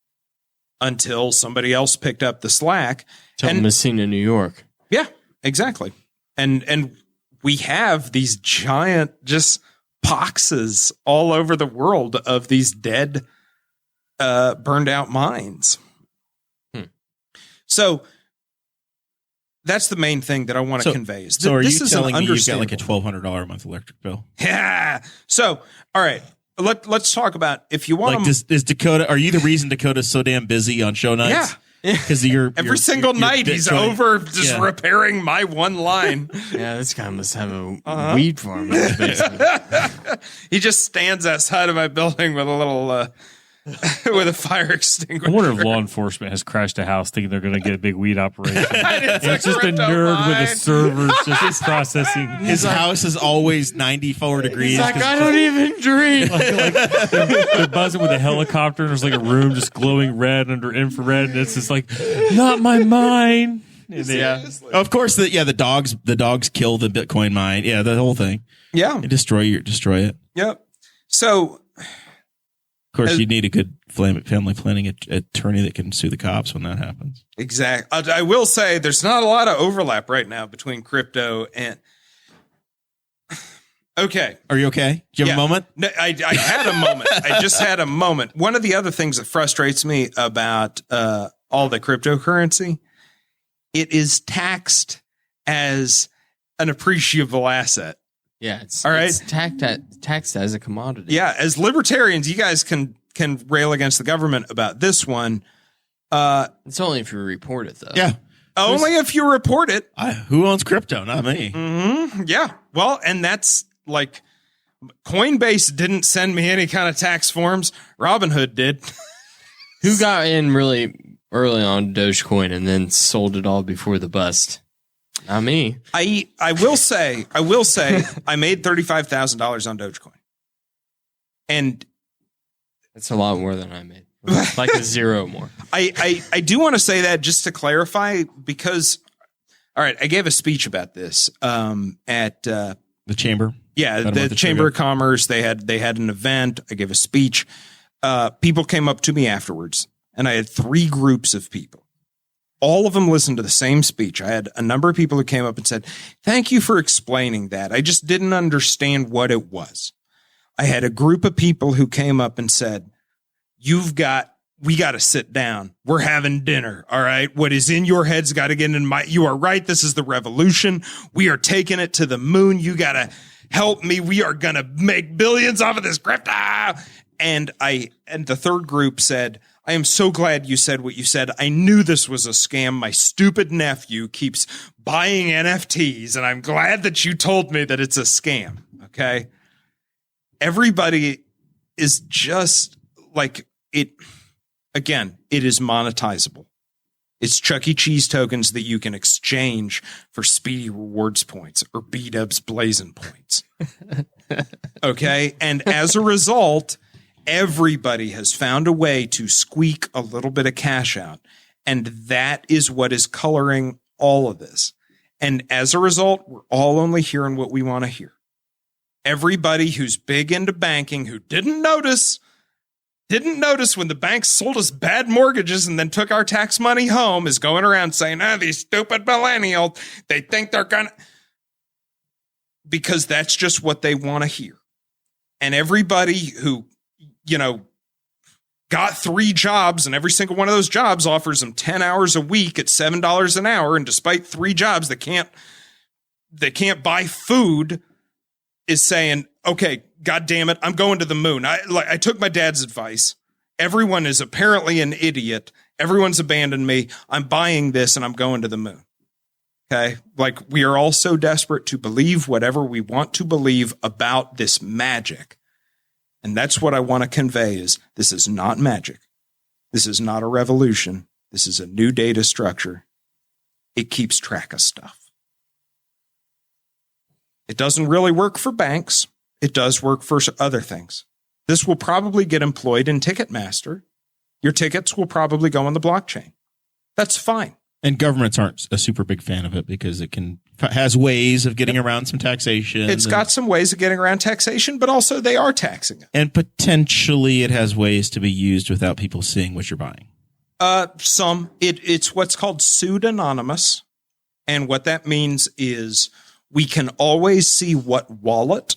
Speaker 4: until somebody else picked up the slack.
Speaker 3: Tell Messina, New York.
Speaker 4: Yeah, exactly. And we have these giant just boxes all over the world of these dead burned out mines. So that's the main thing that I want to convey. Is
Speaker 2: so are you telling me you've got like a $1,200 a month electric bill?
Speaker 4: Yeah. So, all right. Let's talk about if you want.
Speaker 2: Like, is Dakota? Are you the reason Dakota's so damn busy on show nights?
Speaker 4: Yeah.
Speaker 2: Because
Speaker 4: every single night he's over just repairing my one line.
Speaker 3: Yeah, this guy must have a weed farm in his basement.
Speaker 4: He just stands outside of my building with a little with a fire extinguisher.
Speaker 5: I wonder if law enforcement has crashed a house thinking they're going to get a big weed operation. It's just a nerd with a server just processing.
Speaker 2: His house is always 94 degrees.
Speaker 3: He's like, I don't even drink.
Speaker 5: They're buzzing with a helicopter, and there's like a room just glowing red under infrared, and it's just like, not my mine.
Speaker 2: Of course, the dogs kill the Bitcoin mine. Yeah, the whole thing.
Speaker 4: Yeah,
Speaker 2: and destroy it.
Speaker 4: Yep. So.
Speaker 2: Of course, you need a good family planning attorney that can sue the cops when that happens.
Speaker 4: Exactly. I will say there's not a lot of overlap right now between crypto and. Okay.
Speaker 2: Are you okay? Do you have a moment?
Speaker 4: No, I had a moment. I just had a moment. One of the other things that frustrates me about all the cryptocurrency, it is taxed as an appreciable asset.
Speaker 3: Yeah, it's
Speaker 4: all right.
Speaker 3: It's taxed as a commodity.
Speaker 4: Yeah, as libertarians, you guys can rail against the government about this one.
Speaker 3: It's only if you report it, though.
Speaker 2: Yeah.
Speaker 4: Only if you report it.
Speaker 2: Who owns crypto? Not me.
Speaker 4: Yeah. Well, and that's like Coinbase didn't send me any kind of tax forms. Robinhood did.
Speaker 3: Who got in really early on Dogecoin and then sold it all before the bust? Not me.
Speaker 4: I will say I made $35,000 on Dogecoin. And
Speaker 3: That's a lot more than I made. Like a zero more.
Speaker 4: I do want to say that just to clarify, because, all right, I gave a speech about this at
Speaker 2: The chamber.
Speaker 4: yeah,
Speaker 2: About a
Speaker 4: the
Speaker 2: month or two
Speaker 4: Chamber
Speaker 2: ago.
Speaker 4: of Commerce. They had an event. I gave a speech. People came up to me afterwards, and I had 3 groups of people. All of them listened to the same speech. I had a number of people who came up and said, "Thank you for explaining that. I just didn't understand what it was." I had a group of people who came up and said, we got to sit down. We're having dinner. All right. What is in your head's got to get in my, you are right. This is the revolution. We are taking it to the moon. You got to help me. We are going to make billions off of this crypto. And the third group said, "I am so glad you said what you said. I knew this was a scam. My stupid nephew keeps buying NFTs, and I'm glad that you told me that it's a scam." Okay. Everybody is just like it. Again, it is monetizable. It's Chuck E. Cheese tokens that you can exchange for Speedy Rewards points or B-Dubs Blazing points. Okay. And as a result, everybody has found a way to squeak a little bit of cash out. And that is what is coloring all of this. And as a result, we're all only hearing what we want to hear. Everybody who's big into banking, who didn't notice when the banks sold us bad mortgages and then took our tax money home, is going around saying, these stupid millennials, they think they're going to, because that's just what they want to hear. And everybody who, got 3 jobs, and every single one of those jobs offers them 10 hours a week at $7 an hour. And despite 3 jobs, they can't buy food, is saying, okay, God damn it, I'm going to the moon. I took my dad's advice. Everyone is apparently an idiot. Everyone's abandoned me. I'm buying this and I'm going to the moon. Okay. Like, we are all so desperate to believe whatever we want to believe about this magic. And that's what I want to convey is this is not magic. This is not a revolution. This is a new data structure. It keeps track of stuff. It doesn't really work for banks. It does work for other things. This will probably get employed in Ticketmaster. Your tickets will probably go on the blockchain. That's fine.
Speaker 2: And governments aren't a super big fan of it because it has ways of getting around some taxation.
Speaker 4: It's got some ways of getting around taxation, but also they are taxing it.
Speaker 2: And potentially it has ways to be used without people seeing what you're buying.
Speaker 4: It's what's called pseudonymous. And what that means is we can always see what wallet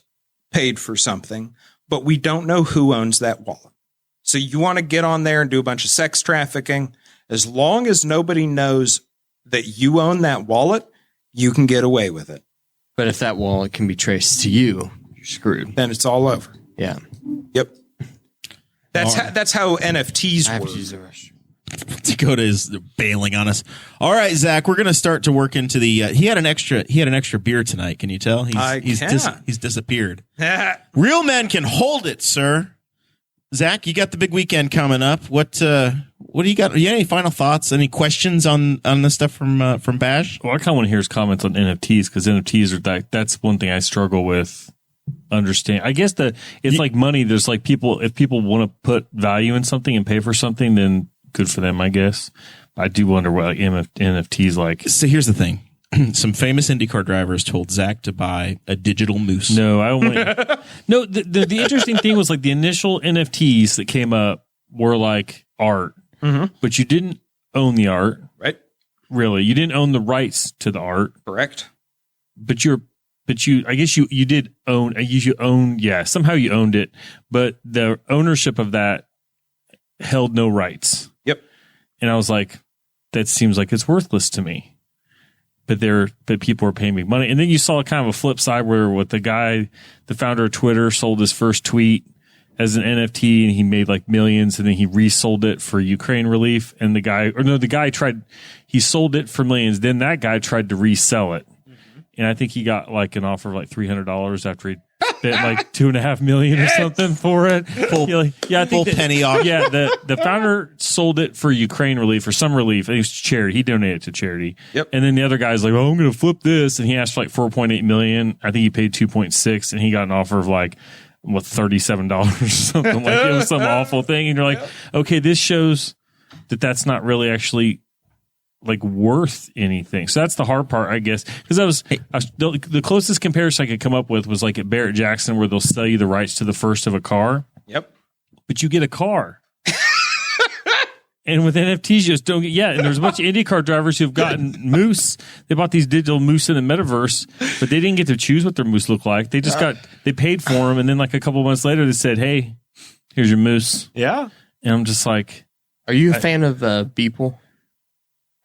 Speaker 4: paid for something, but we don't know who owns that wallet. So you want to get on there and do a bunch of sex trafficking. As long as nobody knows that you own that wallet, you can get away with it.
Speaker 3: But if that wallet can be traced to you, you're screwed.
Speaker 4: Then it's all over.
Speaker 3: Yeah.
Speaker 4: Yep. That's how NFTs
Speaker 3: I have
Speaker 4: work.
Speaker 3: to use the restroom.
Speaker 2: Dakota is bailing on us. All right, Zach, we're going to start to work into the. He had an extra beer tonight. Can you tell? He's disappeared. Real men can hold it, sir. Zach, you got the big weekend coming up. What do you got? You have any final thoughts? Any questions on the stuff from Bash?
Speaker 5: Well, I kind of want to hear his comments on NFTs because NFTs are that's one thing I struggle with. Understand? I guess it's like money. There's like if people want to put value in something and pay for something, then good for them, I guess. I do wonder what NFTs like.
Speaker 2: So here's the thing. Some famous IndyCar drivers told Zach to buy a digital moose.
Speaker 5: No, I don't want. No, the interesting thing was like the initial NFTs that came up were like art, but you didn't own the art,
Speaker 4: Right.
Speaker 5: really. You didn't own the rights to the art,
Speaker 4: Correct.
Speaker 5: but you I guess you did own. Somehow you owned it, but the ownership of that held no rights.
Speaker 4: Yep.
Speaker 5: And I was like, that seems like it's worthless to me. but people were paying me money. And then you saw kind of a flip side where with the founder of Twitter sold his first tweet as an NFT and he made like millions, and then he resold it for Ukraine relief. And he sold it for millions. Then that guy tried to resell it. And I think he got like an offer of like $300 after he spent like $2.5 million or something for it. I think
Speaker 2: penny off.
Speaker 5: Yeah, the founder sold it for Ukraine relief or some relief. I think it was charity. He donated it to charity.
Speaker 4: Yep.
Speaker 5: And then the other guy's like, "Oh, I'm going to flip this," and he asked for like $4.8 million. I think he paid $2.6, and he got an offer of like $37 or something. Like it was some awful thing. And you're like, okay, this shows that that's not really actually like worth anything. So that's the hard part, I guess. Because the closest comparison I could come up with was like at Barrett Jackson, where they'll sell you the rights to the first of a car.
Speaker 4: Yep.
Speaker 5: But you get a car. And with NFTs, you just don't get, and there's a bunch of IndyCar drivers who've gotten moose. They bought these digital moose in the metaverse, but they didn't get to choose what their moose looked like. They just they paid for them. And then like a couple of months later, they said, "Hey, here's your moose."
Speaker 4: Yeah.
Speaker 5: And I'm just like,
Speaker 3: are you a fan of Beeple?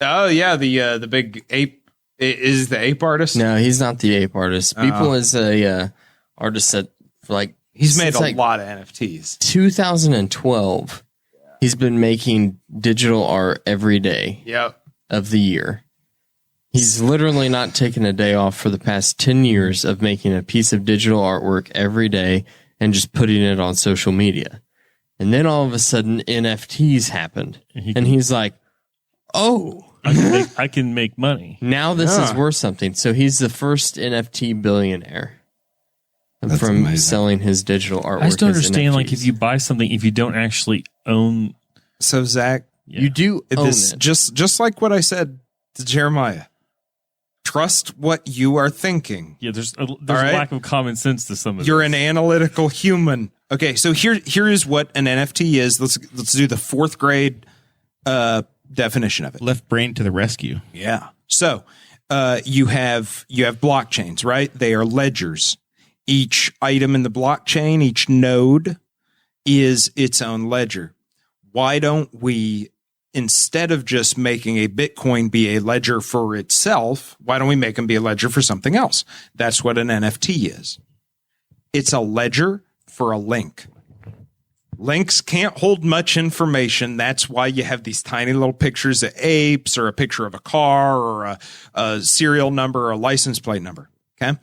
Speaker 4: Oh yeah, the big ape is the ape artist.
Speaker 3: No, he's not the ape artist. Beeple is a artist that
Speaker 4: he's made
Speaker 3: a
Speaker 4: lot of NFTs.
Speaker 3: 2012. He's been making digital art every day of the year. He's literally not taken a day off for the past 10 years of making a piece of digital artwork every day and just putting it on social media. And then all of a sudden NFTs happened. And he's like, "Oh,
Speaker 5: I can make money.
Speaker 3: Now this is worth something." So he's the first NFT billionaire.
Speaker 7: That's
Speaker 3: from
Speaker 7: amazing.
Speaker 3: Selling his digital artwork.
Speaker 5: I just don't
Speaker 3: as
Speaker 5: understand, like,
Speaker 3: NFTs.
Speaker 5: if you buy something, if you don't actually own.
Speaker 4: So Zach,
Speaker 3: you do own it.
Speaker 4: Just like what I said to Jeremiah. Trust what you are thinking.
Speaker 5: Yeah, there's a lack of common sense to some of
Speaker 4: You're
Speaker 5: this.
Speaker 4: an analytical human. Okay, so here is what an NFT is. Let's do the 4th grade definition of it.
Speaker 2: Left brain to the rescue.
Speaker 4: Yeah. So you have blockchains, right? They are ledgers. Each item in the blockchain, each node is its own ledger. Why don't we, instead of just making a Bitcoin be a ledger for itself, why don't we make them be a ledger for something else? That's what an NFT is. It's a ledger for a link. Links can't hold much information. That's why you have these tiny little pictures of apes or a picture of a car or a serial number or a license plate number. Okay.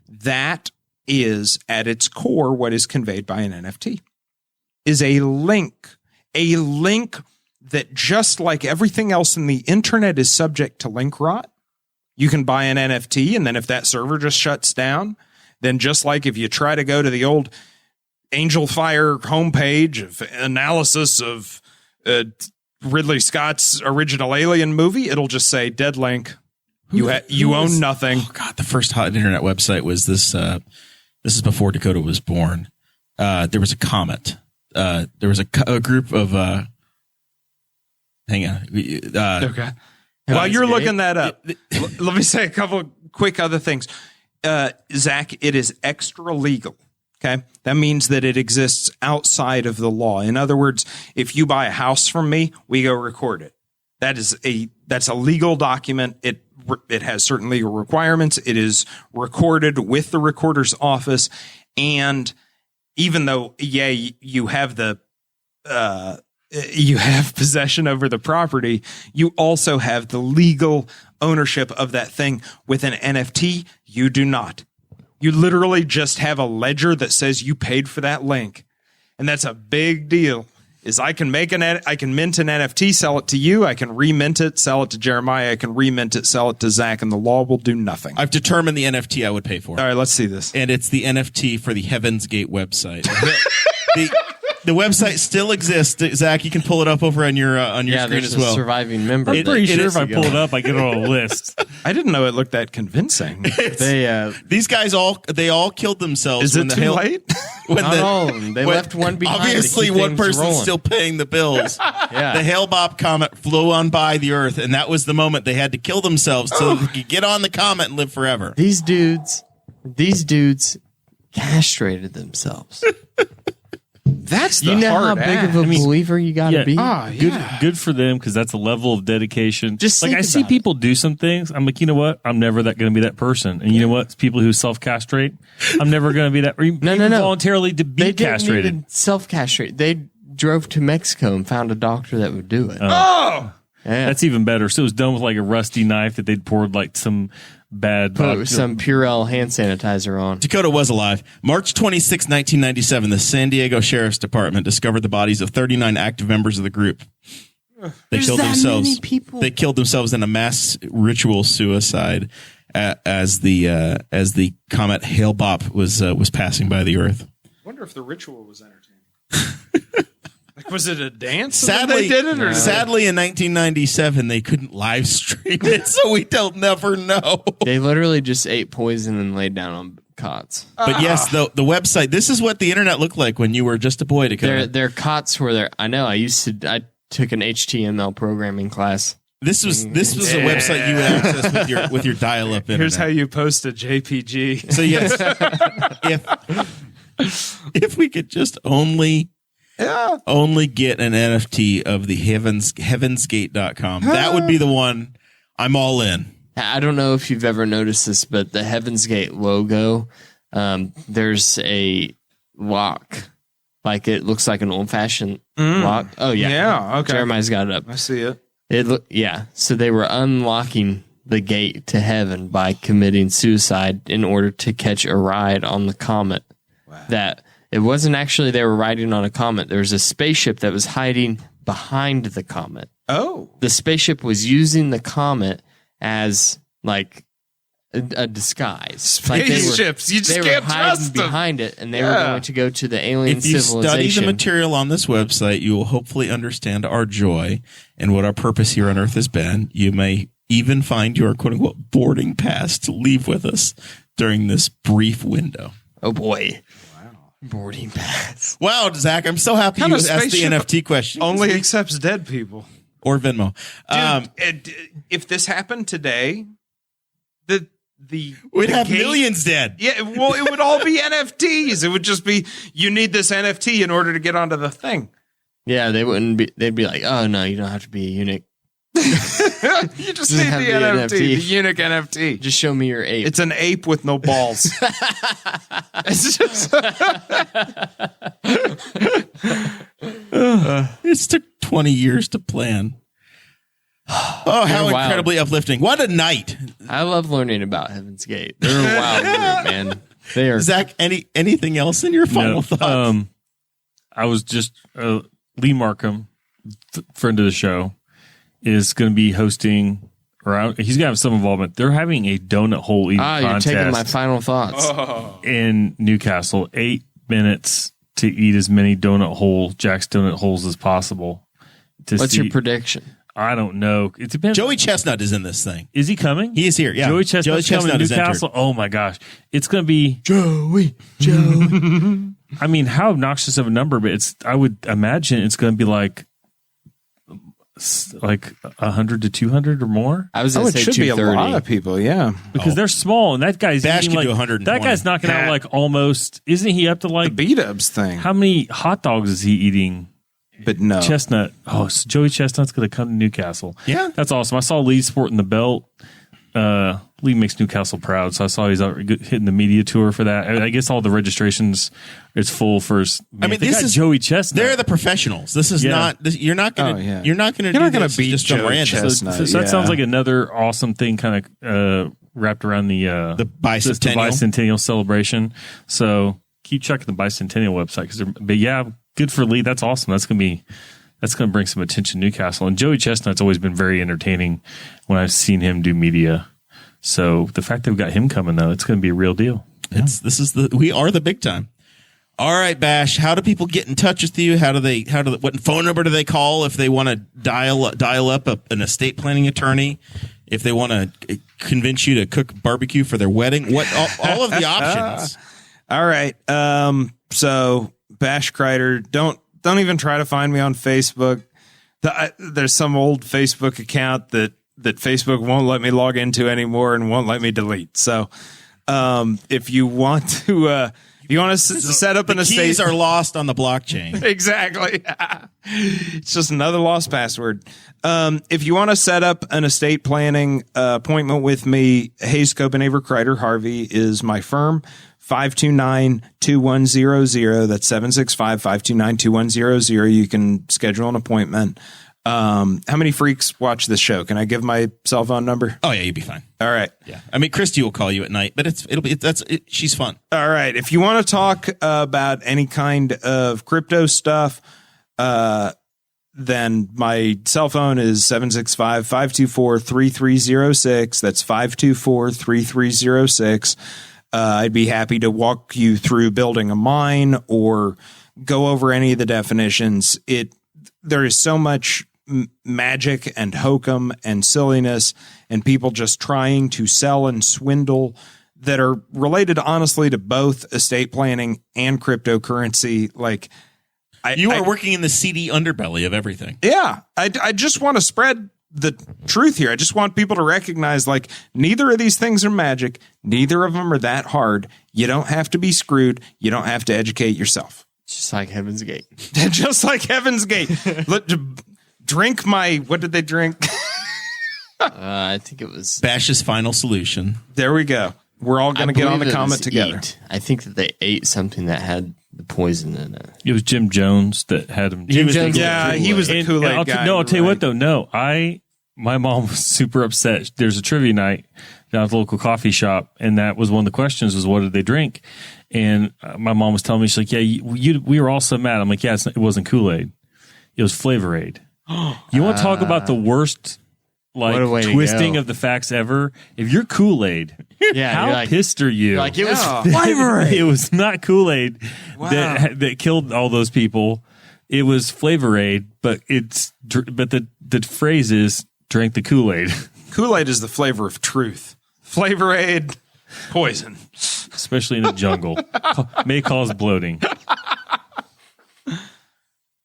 Speaker 4: That is at its core what is conveyed by an NFT is a link that, just like everything else in the internet, is subject to link rot. You can buy an NFT, and then if that server just shuts down, then just like if you try to go to the old Angel Fire homepage of analysis of Ridley Scott's original Alien movie, it'll just say dead link. You own nothing.
Speaker 2: Oh God, the first hot internet website was this. This is before Dakota was born. There was a comment. There was a group of. Hang on.
Speaker 4: Okay. While you're looking that up, let me say a couple of quick other things. Zach, it is extra legal. Okay. That means that it exists outside of the law. In other words, if you buy a house from me, we go record it. That's a legal document. It has certain legal requirements. It is recorded with the recorder's office. And even though, you have you have possession over the property, you also have the legal ownership of that thing. With an NFT, you do not. You literally just have a ledger that says you paid for that link. And that's a big deal. Is I can mint an NFT, sell it to you. I can remint it, sell it to Jeremiah. I can remint it, sell it to Zach, and the law will do nothing.
Speaker 2: I've determined the NFT I would pay for.
Speaker 4: All right, let's see this.
Speaker 2: And it's the NFT for the Heaven's Gate website. The website still exists. Zach, you can pull it up over on your screen as well.
Speaker 3: A surviving member.
Speaker 5: I'm pretty sure if I pull it up, I get it on a list.
Speaker 4: I didn't know it looked that convincing.
Speaker 2: These guys all killed themselves.
Speaker 4: Is it too late?
Speaker 3: Not all of them. They left one behind.
Speaker 2: Obviously, one person's still paying the bills.
Speaker 3: Yeah.
Speaker 2: The Hale-Bopp comet flew on by the Earth, and that was the moment they had to kill themselves so they could get on the comet and live forever.
Speaker 3: These dudes castrated themselves.
Speaker 4: That's the
Speaker 3: You know how
Speaker 4: hard
Speaker 3: big
Speaker 4: act.
Speaker 3: of a believer you got to be?
Speaker 5: Good for them because that's a level of dedication.
Speaker 3: Just
Speaker 5: like
Speaker 3: think
Speaker 5: I see
Speaker 3: about
Speaker 5: people do some things. I'm like, you know what? I'm never that going to be that person. And you know what? It's people who self castrate. I'm never going to be that.
Speaker 3: No.
Speaker 5: Voluntarily to be
Speaker 3: They didn't
Speaker 5: castrated.
Speaker 3: even self-castrate. They drove to Mexico and found a doctor that would do it.
Speaker 4: Oh,
Speaker 3: Yeah.
Speaker 5: That's even better. So it was done with like a rusty knife that they'd poured like some bad
Speaker 3: Put some Purell hand sanitizer on.
Speaker 2: Dakota was alive. March 26, 1997, the San Diego Sheriff's Department discovered the bodies of 39 active members of the group. They killed themselves.
Speaker 3: Many people.
Speaker 2: They killed themselves in a mass ritual suicide as the comet Hale-Bopp was passing by the Earth.
Speaker 4: I wonder if the ritual was entertaining. Like, was it a dance?
Speaker 2: Sadly,
Speaker 4: they did it, or
Speaker 2: sadly, in 1997, they couldn't live stream it, so we don't never know.
Speaker 3: They literally just ate poison and laid down on cots.
Speaker 2: But yes, the website. This is what the internet looked like when you were just a boy.
Speaker 3: Their cots were there. I know. I took an HTML programming class.
Speaker 2: This was a website you would access with your dial-up internet.
Speaker 4: Here's how you post a JPG.
Speaker 2: So yes, if we could just only get an NFT of the heavensgate.com, that would be the one. I'm all in.
Speaker 3: I don't know if you've ever noticed this, but the Heaven's Gate logo, there's a lock. Like it looks like an old-fashioned lock. Oh, yeah.
Speaker 4: Yeah, okay.
Speaker 3: Jeremiah's got it up.
Speaker 4: I see it.
Speaker 3: So they were unlocking the gate to heaven by committing suicide in order to catch a ride on the comet. Wow. That it wasn't actually they were riding on a comet. There was a spaceship that was hiding behind the comet.
Speaker 4: Oh.
Speaker 3: The spaceship was using the comet as like a disguise.
Speaker 4: Spaceships, you just
Speaker 3: they
Speaker 4: can't
Speaker 3: were hiding
Speaker 4: trust them.
Speaker 3: behind it, and they were going to go to the alien
Speaker 2: If you
Speaker 3: civilization.
Speaker 2: study the material on this website, you will hopefully understand our joy and what our purpose here on Earth has been. You may even find your quote-unquote boarding pass to leave with us during this brief window.
Speaker 3: Oh, boy. Wow. Boarding pass.
Speaker 2: Wow, Zach, I'm so happy
Speaker 4: Kind
Speaker 2: you
Speaker 4: of
Speaker 2: asked the
Speaker 4: spaceship
Speaker 2: NFT question.
Speaker 4: Only accepts dead people.
Speaker 2: Or Venmo.
Speaker 4: If this happened today,
Speaker 2: we'd have
Speaker 4: gate,
Speaker 2: millions dead.
Speaker 4: Yeah, well, it would all be NFTs. It would just be, you need this NFT in order to get onto the thing.
Speaker 3: Yeah, they wouldn't be. They'd be like, "Oh no, you don't have to be a eunuch.
Speaker 4: You just need the NFT, the unique NFT.
Speaker 3: Just show me your ape."
Speaker 4: It's an ape with no balls. It's just
Speaker 2: It took 20 years to plan. Oh, how
Speaker 3: wild.
Speaker 2: incredibly uplifting. What a night.
Speaker 3: I love learning about Heaven's Gate. They're a wild group, man. They are.
Speaker 2: Zach, anything else in your final thoughts?
Speaker 5: I was just Lee Markham, friend of the show, is going to be hosting, or he's going to have some involvement. They're having a donut hole eating contest.
Speaker 3: You're taking my final thoughts.
Speaker 5: In Newcastle. 8 minutes to eat as many Jack's donut holes as possible.
Speaker 3: What's your prediction?
Speaker 5: I don't know. It depends.
Speaker 2: Joey Chestnut is in this thing.
Speaker 5: Is he coming?
Speaker 2: He is here. Yeah.
Speaker 5: Joey Chestnut's coming to Newcastle. Oh my gosh. It's going to be
Speaker 3: Joey.
Speaker 5: I mean, how obnoxious of a number, but I would imagine it's going to be like 100 to 200 or more.
Speaker 3: I was going to say
Speaker 4: it should be a
Speaker 3: 230.
Speaker 4: lot of people, yeah.
Speaker 5: Because they're small, and that guy's
Speaker 2: Bash
Speaker 5: eating
Speaker 2: can
Speaker 5: like
Speaker 2: do 120.
Speaker 5: that guy's knocking out like almost. Isn't he up to like
Speaker 4: B-dubs thing.
Speaker 5: how many hot dogs is he eating?
Speaker 4: But no.
Speaker 5: Chestnut. Oh, so Joey Chestnut's going to come to Newcastle.
Speaker 2: Yeah.
Speaker 5: That's awesome. I saw Lee sporting the belt. Lee makes Newcastle proud, so I saw he's out hitting the media tour for that. I guess all the registrations is full for.
Speaker 2: This is
Speaker 5: Joey Chestnut.
Speaker 2: They're the professionals. This is not. You're not going to. You're not going to
Speaker 4: beat
Speaker 2: just some
Speaker 4: Joey
Speaker 2: random.
Speaker 4: Chestnut.
Speaker 5: So that sounds like another awesome thing, kind of wrapped around the
Speaker 2: bicentennial.
Speaker 5: bicentennial celebration. So keep checking the bicentennial website but yeah, good for Lee. That's awesome. That's gonna bring some attention to Newcastle. And Joey Chestnut's always been very entertaining when I've seen him do media. So the fact that we've got him coming though, it's going to be a real deal.
Speaker 2: We are the big time. All right, Bash. How do people get in touch with you? What phone number do they call if they want to dial up an estate planning attorney? If they want to convince you to cook barbecue for their wedding? All of the options.
Speaker 4: All right. So Bash Crider, don't even try to find me on Facebook. There's some old Facebook account that Facebook won't let me log into anymore and won't let me delete. So, if you want to, You want to set up an estate?
Speaker 2: Keys are lost on the blockchain.
Speaker 4: Exactly. It's just another lost password. If you want to set up an estate planning appointment with me, Hayes Copenhaver Crider Harvey is my firm. 529-2100. That's 765-529-2100. You can schedule an appointment. How many freaks watch this show? Can I give my cell phone number?
Speaker 2: Oh yeah, you'd be fine.
Speaker 4: All right.
Speaker 2: Yeah. I mean, Christy will call you at night, but she's fun.
Speaker 4: All right. If you want to talk about any kind of crypto stuff, then my cell phone is 765-524-3306. That's 524-3306. I'd be happy to walk you through building a mine or go over any of the definitions. There is so much magic and hokum and silliness and people just trying to sell and swindle that are related, honestly, to both estate planning and cryptocurrency. Like,
Speaker 2: you are working in the seedy underbelly of everything.
Speaker 4: Yeah. I just want to spread the truth here. I just want people to recognize, like, neither of these things are magic. Neither of them are that hard. You don't have to be screwed. You don't have to educate yourself.
Speaker 3: Just like Heaven's Gate.
Speaker 4: Just like Heaven's Gate. Drink my, what did they drink?
Speaker 3: I think it was
Speaker 2: Bash's Final Solution.
Speaker 4: There we go. We're all going to get on the comment together.
Speaker 3: I think that they ate something that had the poison in it.
Speaker 5: It was Jim Jones that had him.
Speaker 3: Jim Jones.
Speaker 4: Yeah, he was the Kool-Aid guy.
Speaker 5: I'll tell you what, though. No, my mom was super upset. There's a trivia night down at the local coffee shop, and that was one of the questions was, what did they drink? And my mom was telling me, she's like, yeah, we were all so mad. I'm like, yeah, it wasn't Kool-Aid. It was Flavor Aid. You want to talk about the worst twisting of the facts ever? If you're Kool-Aid, how pissed are you?
Speaker 3: Like, it was
Speaker 5: Flavor Aid. It was not Kool-Aid that killed all those people. It was Flavor Aid, but the phrase is drink the Kool-Aid.
Speaker 4: Kool-Aid is the flavor of truth. Flavor Aid, poison.
Speaker 5: Especially in the jungle. May cause bloating.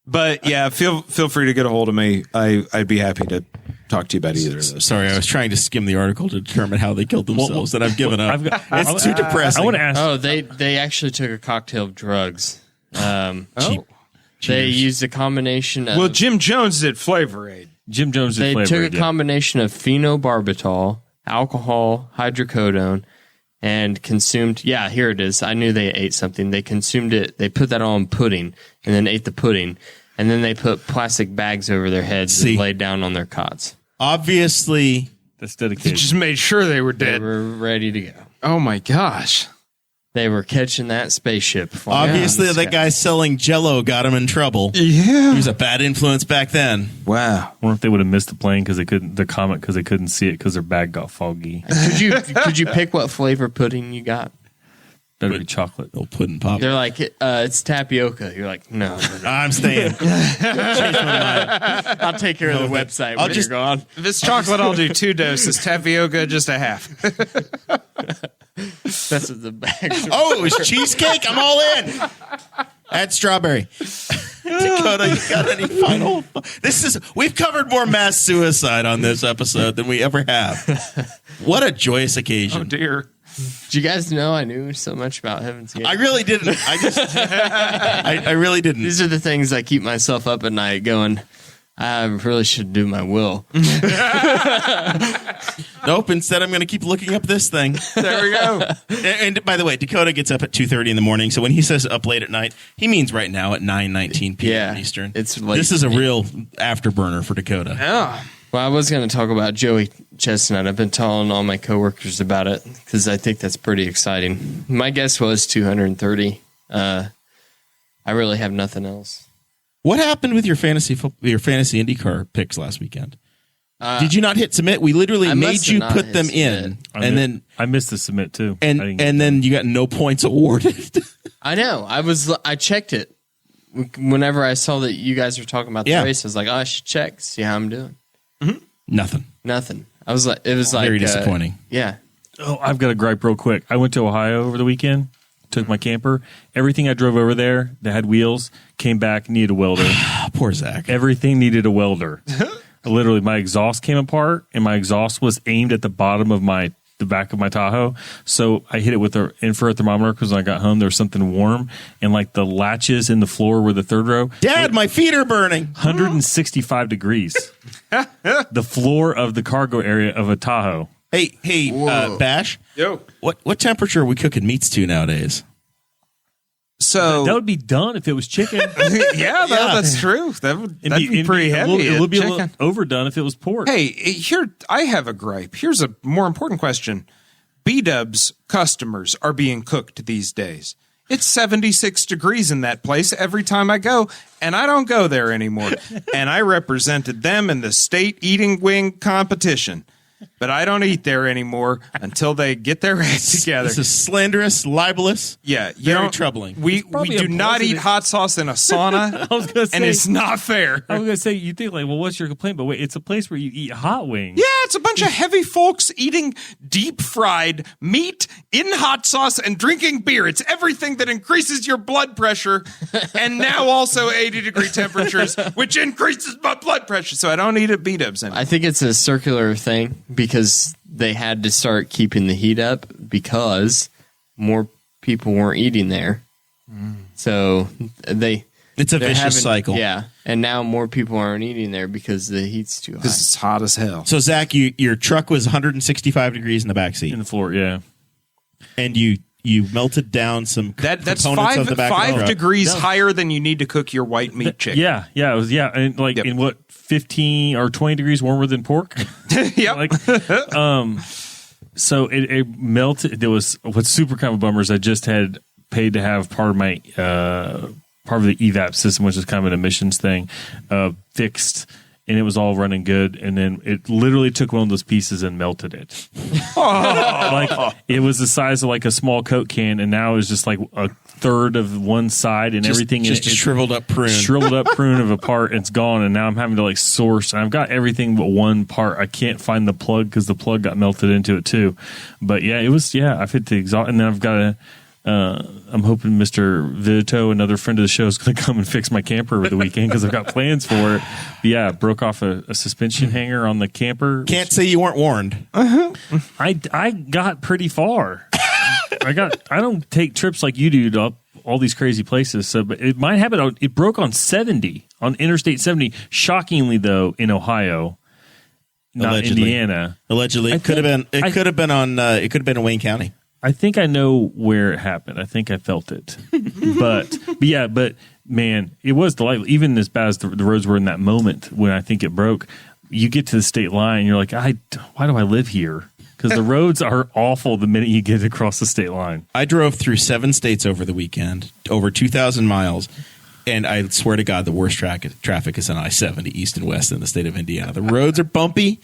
Speaker 4: But yeah, feel free to get a hold of me. I'd be happy to talk to you about either of those.
Speaker 2: Sorry, I was trying to skim the article to determine how they killed themselves, and I've given up. It's too depressing.
Speaker 5: I want to ask.
Speaker 3: Oh, they actually took a cocktail of drugs.
Speaker 2: Cheap.
Speaker 3: They used a combination of...
Speaker 4: Well, Jim Jones did Flavor Aid.
Speaker 5: Jim Jones did
Speaker 3: They
Speaker 5: Flavor
Speaker 3: took
Speaker 5: Aid,
Speaker 3: a combination of phenobarbital, alcohol, hydrocodone, and consumed... Yeah, here it is. I knew they ate something. They consumed it. They put that all in pudding and then ate the pudding. And then they put plastic bags over their heads and laid down on their cots.
Speaker 2: Obviously...
Speaker 5: That's
Speaker 4: They
Speaker 5: dedicated.
Speaker 4: just made sure they were
Speaker 3: They
Speaker 4: dead.
Speaker 3: were ready to go.
Speaker 4: Oh my gosh.
Speaker 3: They were catching that spaceship.
Speaker 2: Obviously, that guy selling Jell-O got him in trouble.
Speaker 4: Yeah.
Speaker 2: He was a bad influence back then.
Speaker 4: Wow.
Speaker 5: I wonder if they would have missed the plane because they couldn't, the comet because they couldn't see it because their bag got foggy.
Speaker 3: Could you pick what flavor pudding you got?
Speaker 5: Better be chocolate.
Speaker 2: Old pudding pop.
Speaker 3: They're like, it's tapioca. You're like, no.
Speaker 2: I'm staying. Changed my mind.
Speaker 3: I'll take care of the website when you're gone.
Speaker 4: If it's chocolate, I'll do 2 doses. Tapioca, just a half.
Speaker 3: That's what the bag.
Speaker 2: Oh, it was cheesecake? I'm all in. Add strawberry. Dakota, you got any final? We've covered more mass suicide on this episode than we ever have. What a joyous occasion.
Speaker 4: Oh, dear.
Speaker 3: Did you guys know I knew so much about Heaven's Gate?
Speaker 2: I really didn't. I really didn't.
Speaker 3: These are the things I keep myself up at night going, I really should do my will.
Speaker 2: Nope. Instead, I'm going to keep looking up this thing.
Speaker 4: There we go.
Speaker 2: And by the way, Dakota gets up at 2:30 in the morning. So when he says up late at night, he means right now at 9:19 p.m. Eastern.
Speaker 3: It's late
Speaker 2: this is
Speaker 3: for
Speaker 2: a
Speaker 3: me.
Speaker 2: real afterburner for Dakota.
Speaker 4: Yeah.
Speaker 3: Well, I was going to talk about Joey Chestnut. I've been telling all my coworkers about it because I think that's pretty exciting. My guess was 230. I really have nothing else.
Speaker 2: What happened with your fantasy IndyCar picks last weekend? Did you not hit submit? We literally
Speaker 3: I
Speaker 2: made
Speaker 3: must have
Speaker 2: you
Speaker 3: not
Speaker 2: put
Speaker 3: hit
Speaker 2: them
Speaker 3: submit.
Speaker 2: in, and then
Speaker 5: I missed the submit too.
Speaker 2: and then you got no points awarded.
Speaker 3: I know. I checked it whenever I saw that you guys were talking about the race. I was like, oh, I should check, see how I'm doing.
Speaker 2: Nothing.
Speaker 3: I was like, it was like
Speaker 2: Very disappointing.
Speaker 3: Yeah.
Speaker 5: Oh, I've got a gripe real quick. I went to Ohio over the weekend, took my camper. Everything I drove over there that had wheels came back, needed a welder.
Speaker 2: Poor Zach.
Speaker 5: Everything needed a welder. Literally, my exhaust came apart, and my exhaust was aimed at the bottom of my the back of my Tahoe. So I hit it with an infrared thermometer because when I got home, there was something warm. And like the latches in the floor were the third row.
Speaker 2: Dad, my feet are burning.
Speaker 5: 165 degrees. The floor of the cargo area of a Tahoe.
Speaker 2: Hey, Bash.
Speaker 4: Yo.
Speaker 2: What temperature are we cooking meats to nowadays?
Speaker 4: So
Speaker 5: That would be done if it was chicken.
Speaker 4: yeah, that's true. That'd be pretty heavy.
Speaker 5: It would be a
Speaker 4: chicken.
Speaker 5: little overdone if it was pork.
Speaker 4: Hey, here I have a gripe. Here's a more important question. B-Dubs customers are being cooked these days. It's 76 degrees in that place every time I go, and I don't go there anymore. And I represented them in the state eating wing competition. But I don't eat there anymore until they get their act together.
Speaker 2: This is slanderous, libelous.
Speaker 4: Yeah,
Speaker 2: very troubling.
Speaker 4: We
Speaker 5: probably
Speaker 4: do
Speaker 5: a
Speaker 4: not eat
Speaker 5: positive-
Speaker 4: hot sauce in a sauna,
Speaker 5: I was gonna say,
Speaker 4: and it's not fair.
Speaker 5: I was going to say, you think like, well, what's your complaint? But wait, it's a place where you eat hot wings.
Speaker 4: Yeah, it's a bunch of heavy folks eating deep fried meat in hot sauce and drinking beer. It's everything that increases your blood pressure, and now also 80-degree temperatures, which increases my blood pressure. So I don't eat at B-Dubs anymore.
Speaker 3: I think it's a circular thing because they had to start keeping the heat up because more people weren't eating there. So
Speaker 2: It's a vicious cycle.
Speaker 3: Yeah, and now more people aren't eating there because the heat's too high.
Speaker 4: Because it's hot as hell.
Speaker 2: So, Zach, your truck was 165 degrees in the back seat,
Speaker 5: In the floor, yeah.
Speaker 2: and you melted down some
Speaker 4: That's
Speaker 2: components of the back of the
Speaker 4: five
Speaker 2: truck.
Speaker 4: degrees higher than you need to cook your white meat chicken.
Speaker 5: Yeah, it was, and like
Speaker 4: Yep.
Speaker 5: in what, 15 or 20 degrees warmer than pork?
Speaker 4: Yep.
Speaker 5: Like, so it melted. There was what's super kind of a bummer is I just had paid to have part of my part of the evap system, which is kind of an emissions thing, fixed, and it was all running good. And then it literally took one of those pieces and melted it. Like it was the size of like a small Coke can, and now it's just like a third of one side, and everything
Speaker 2: just a shriveled up prune.
Speaker 5: shriveled up prune of a part. It's gone, and now I'm having to like source. I've got everything but one part. I can't find the plug because the plug got melted into it too. But yeah, it was. Yeah, I've hit the exhaust, and then I've got to. I'm hoping Mr. Vito, another friend of the show, is going to come and fix my camper over the weekend because I've got plans for it. But yeah, broke off a suspension hanger on the camper.
Speaker 2: Can't say you weren't warned.
Speaker 5: I got pretty far. I don't take trips like you do to all these crazy places. So, but it might happen. It broke on 70 on Interstate 70. Shockingly, though, in Ohio, not
Speaker 2: Allegedly.
Speaker 5: Indiana.
Speaker 2: Allegedly, it could have been. It could have been on. It could have been in Wayne County.
Speaker 5: I think I know where it happened. I think I felt it. but man, it was delightful. Even as bad as the roads were in that moment when I think it broke, you get to the state line, you're like, why do I live here? Because the roads are awful the minute you get across the state line.
Speaker 2: I drove through 7 states over the weekend, over 2,000 miles, and I swear to God, the worst traffic is on I-70 east and west in the state of Indiana. The roads are bumpy,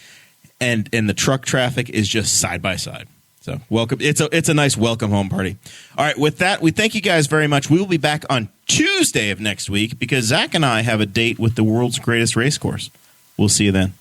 Speaker 2: and the truck traffic is just side by side. So welcome. It's a nice welcome home party. All right. With that, we thank you guys very much. We will be back on Tuesday of next week because Zach and I have a date with the world's greatest race course. We'll see you then.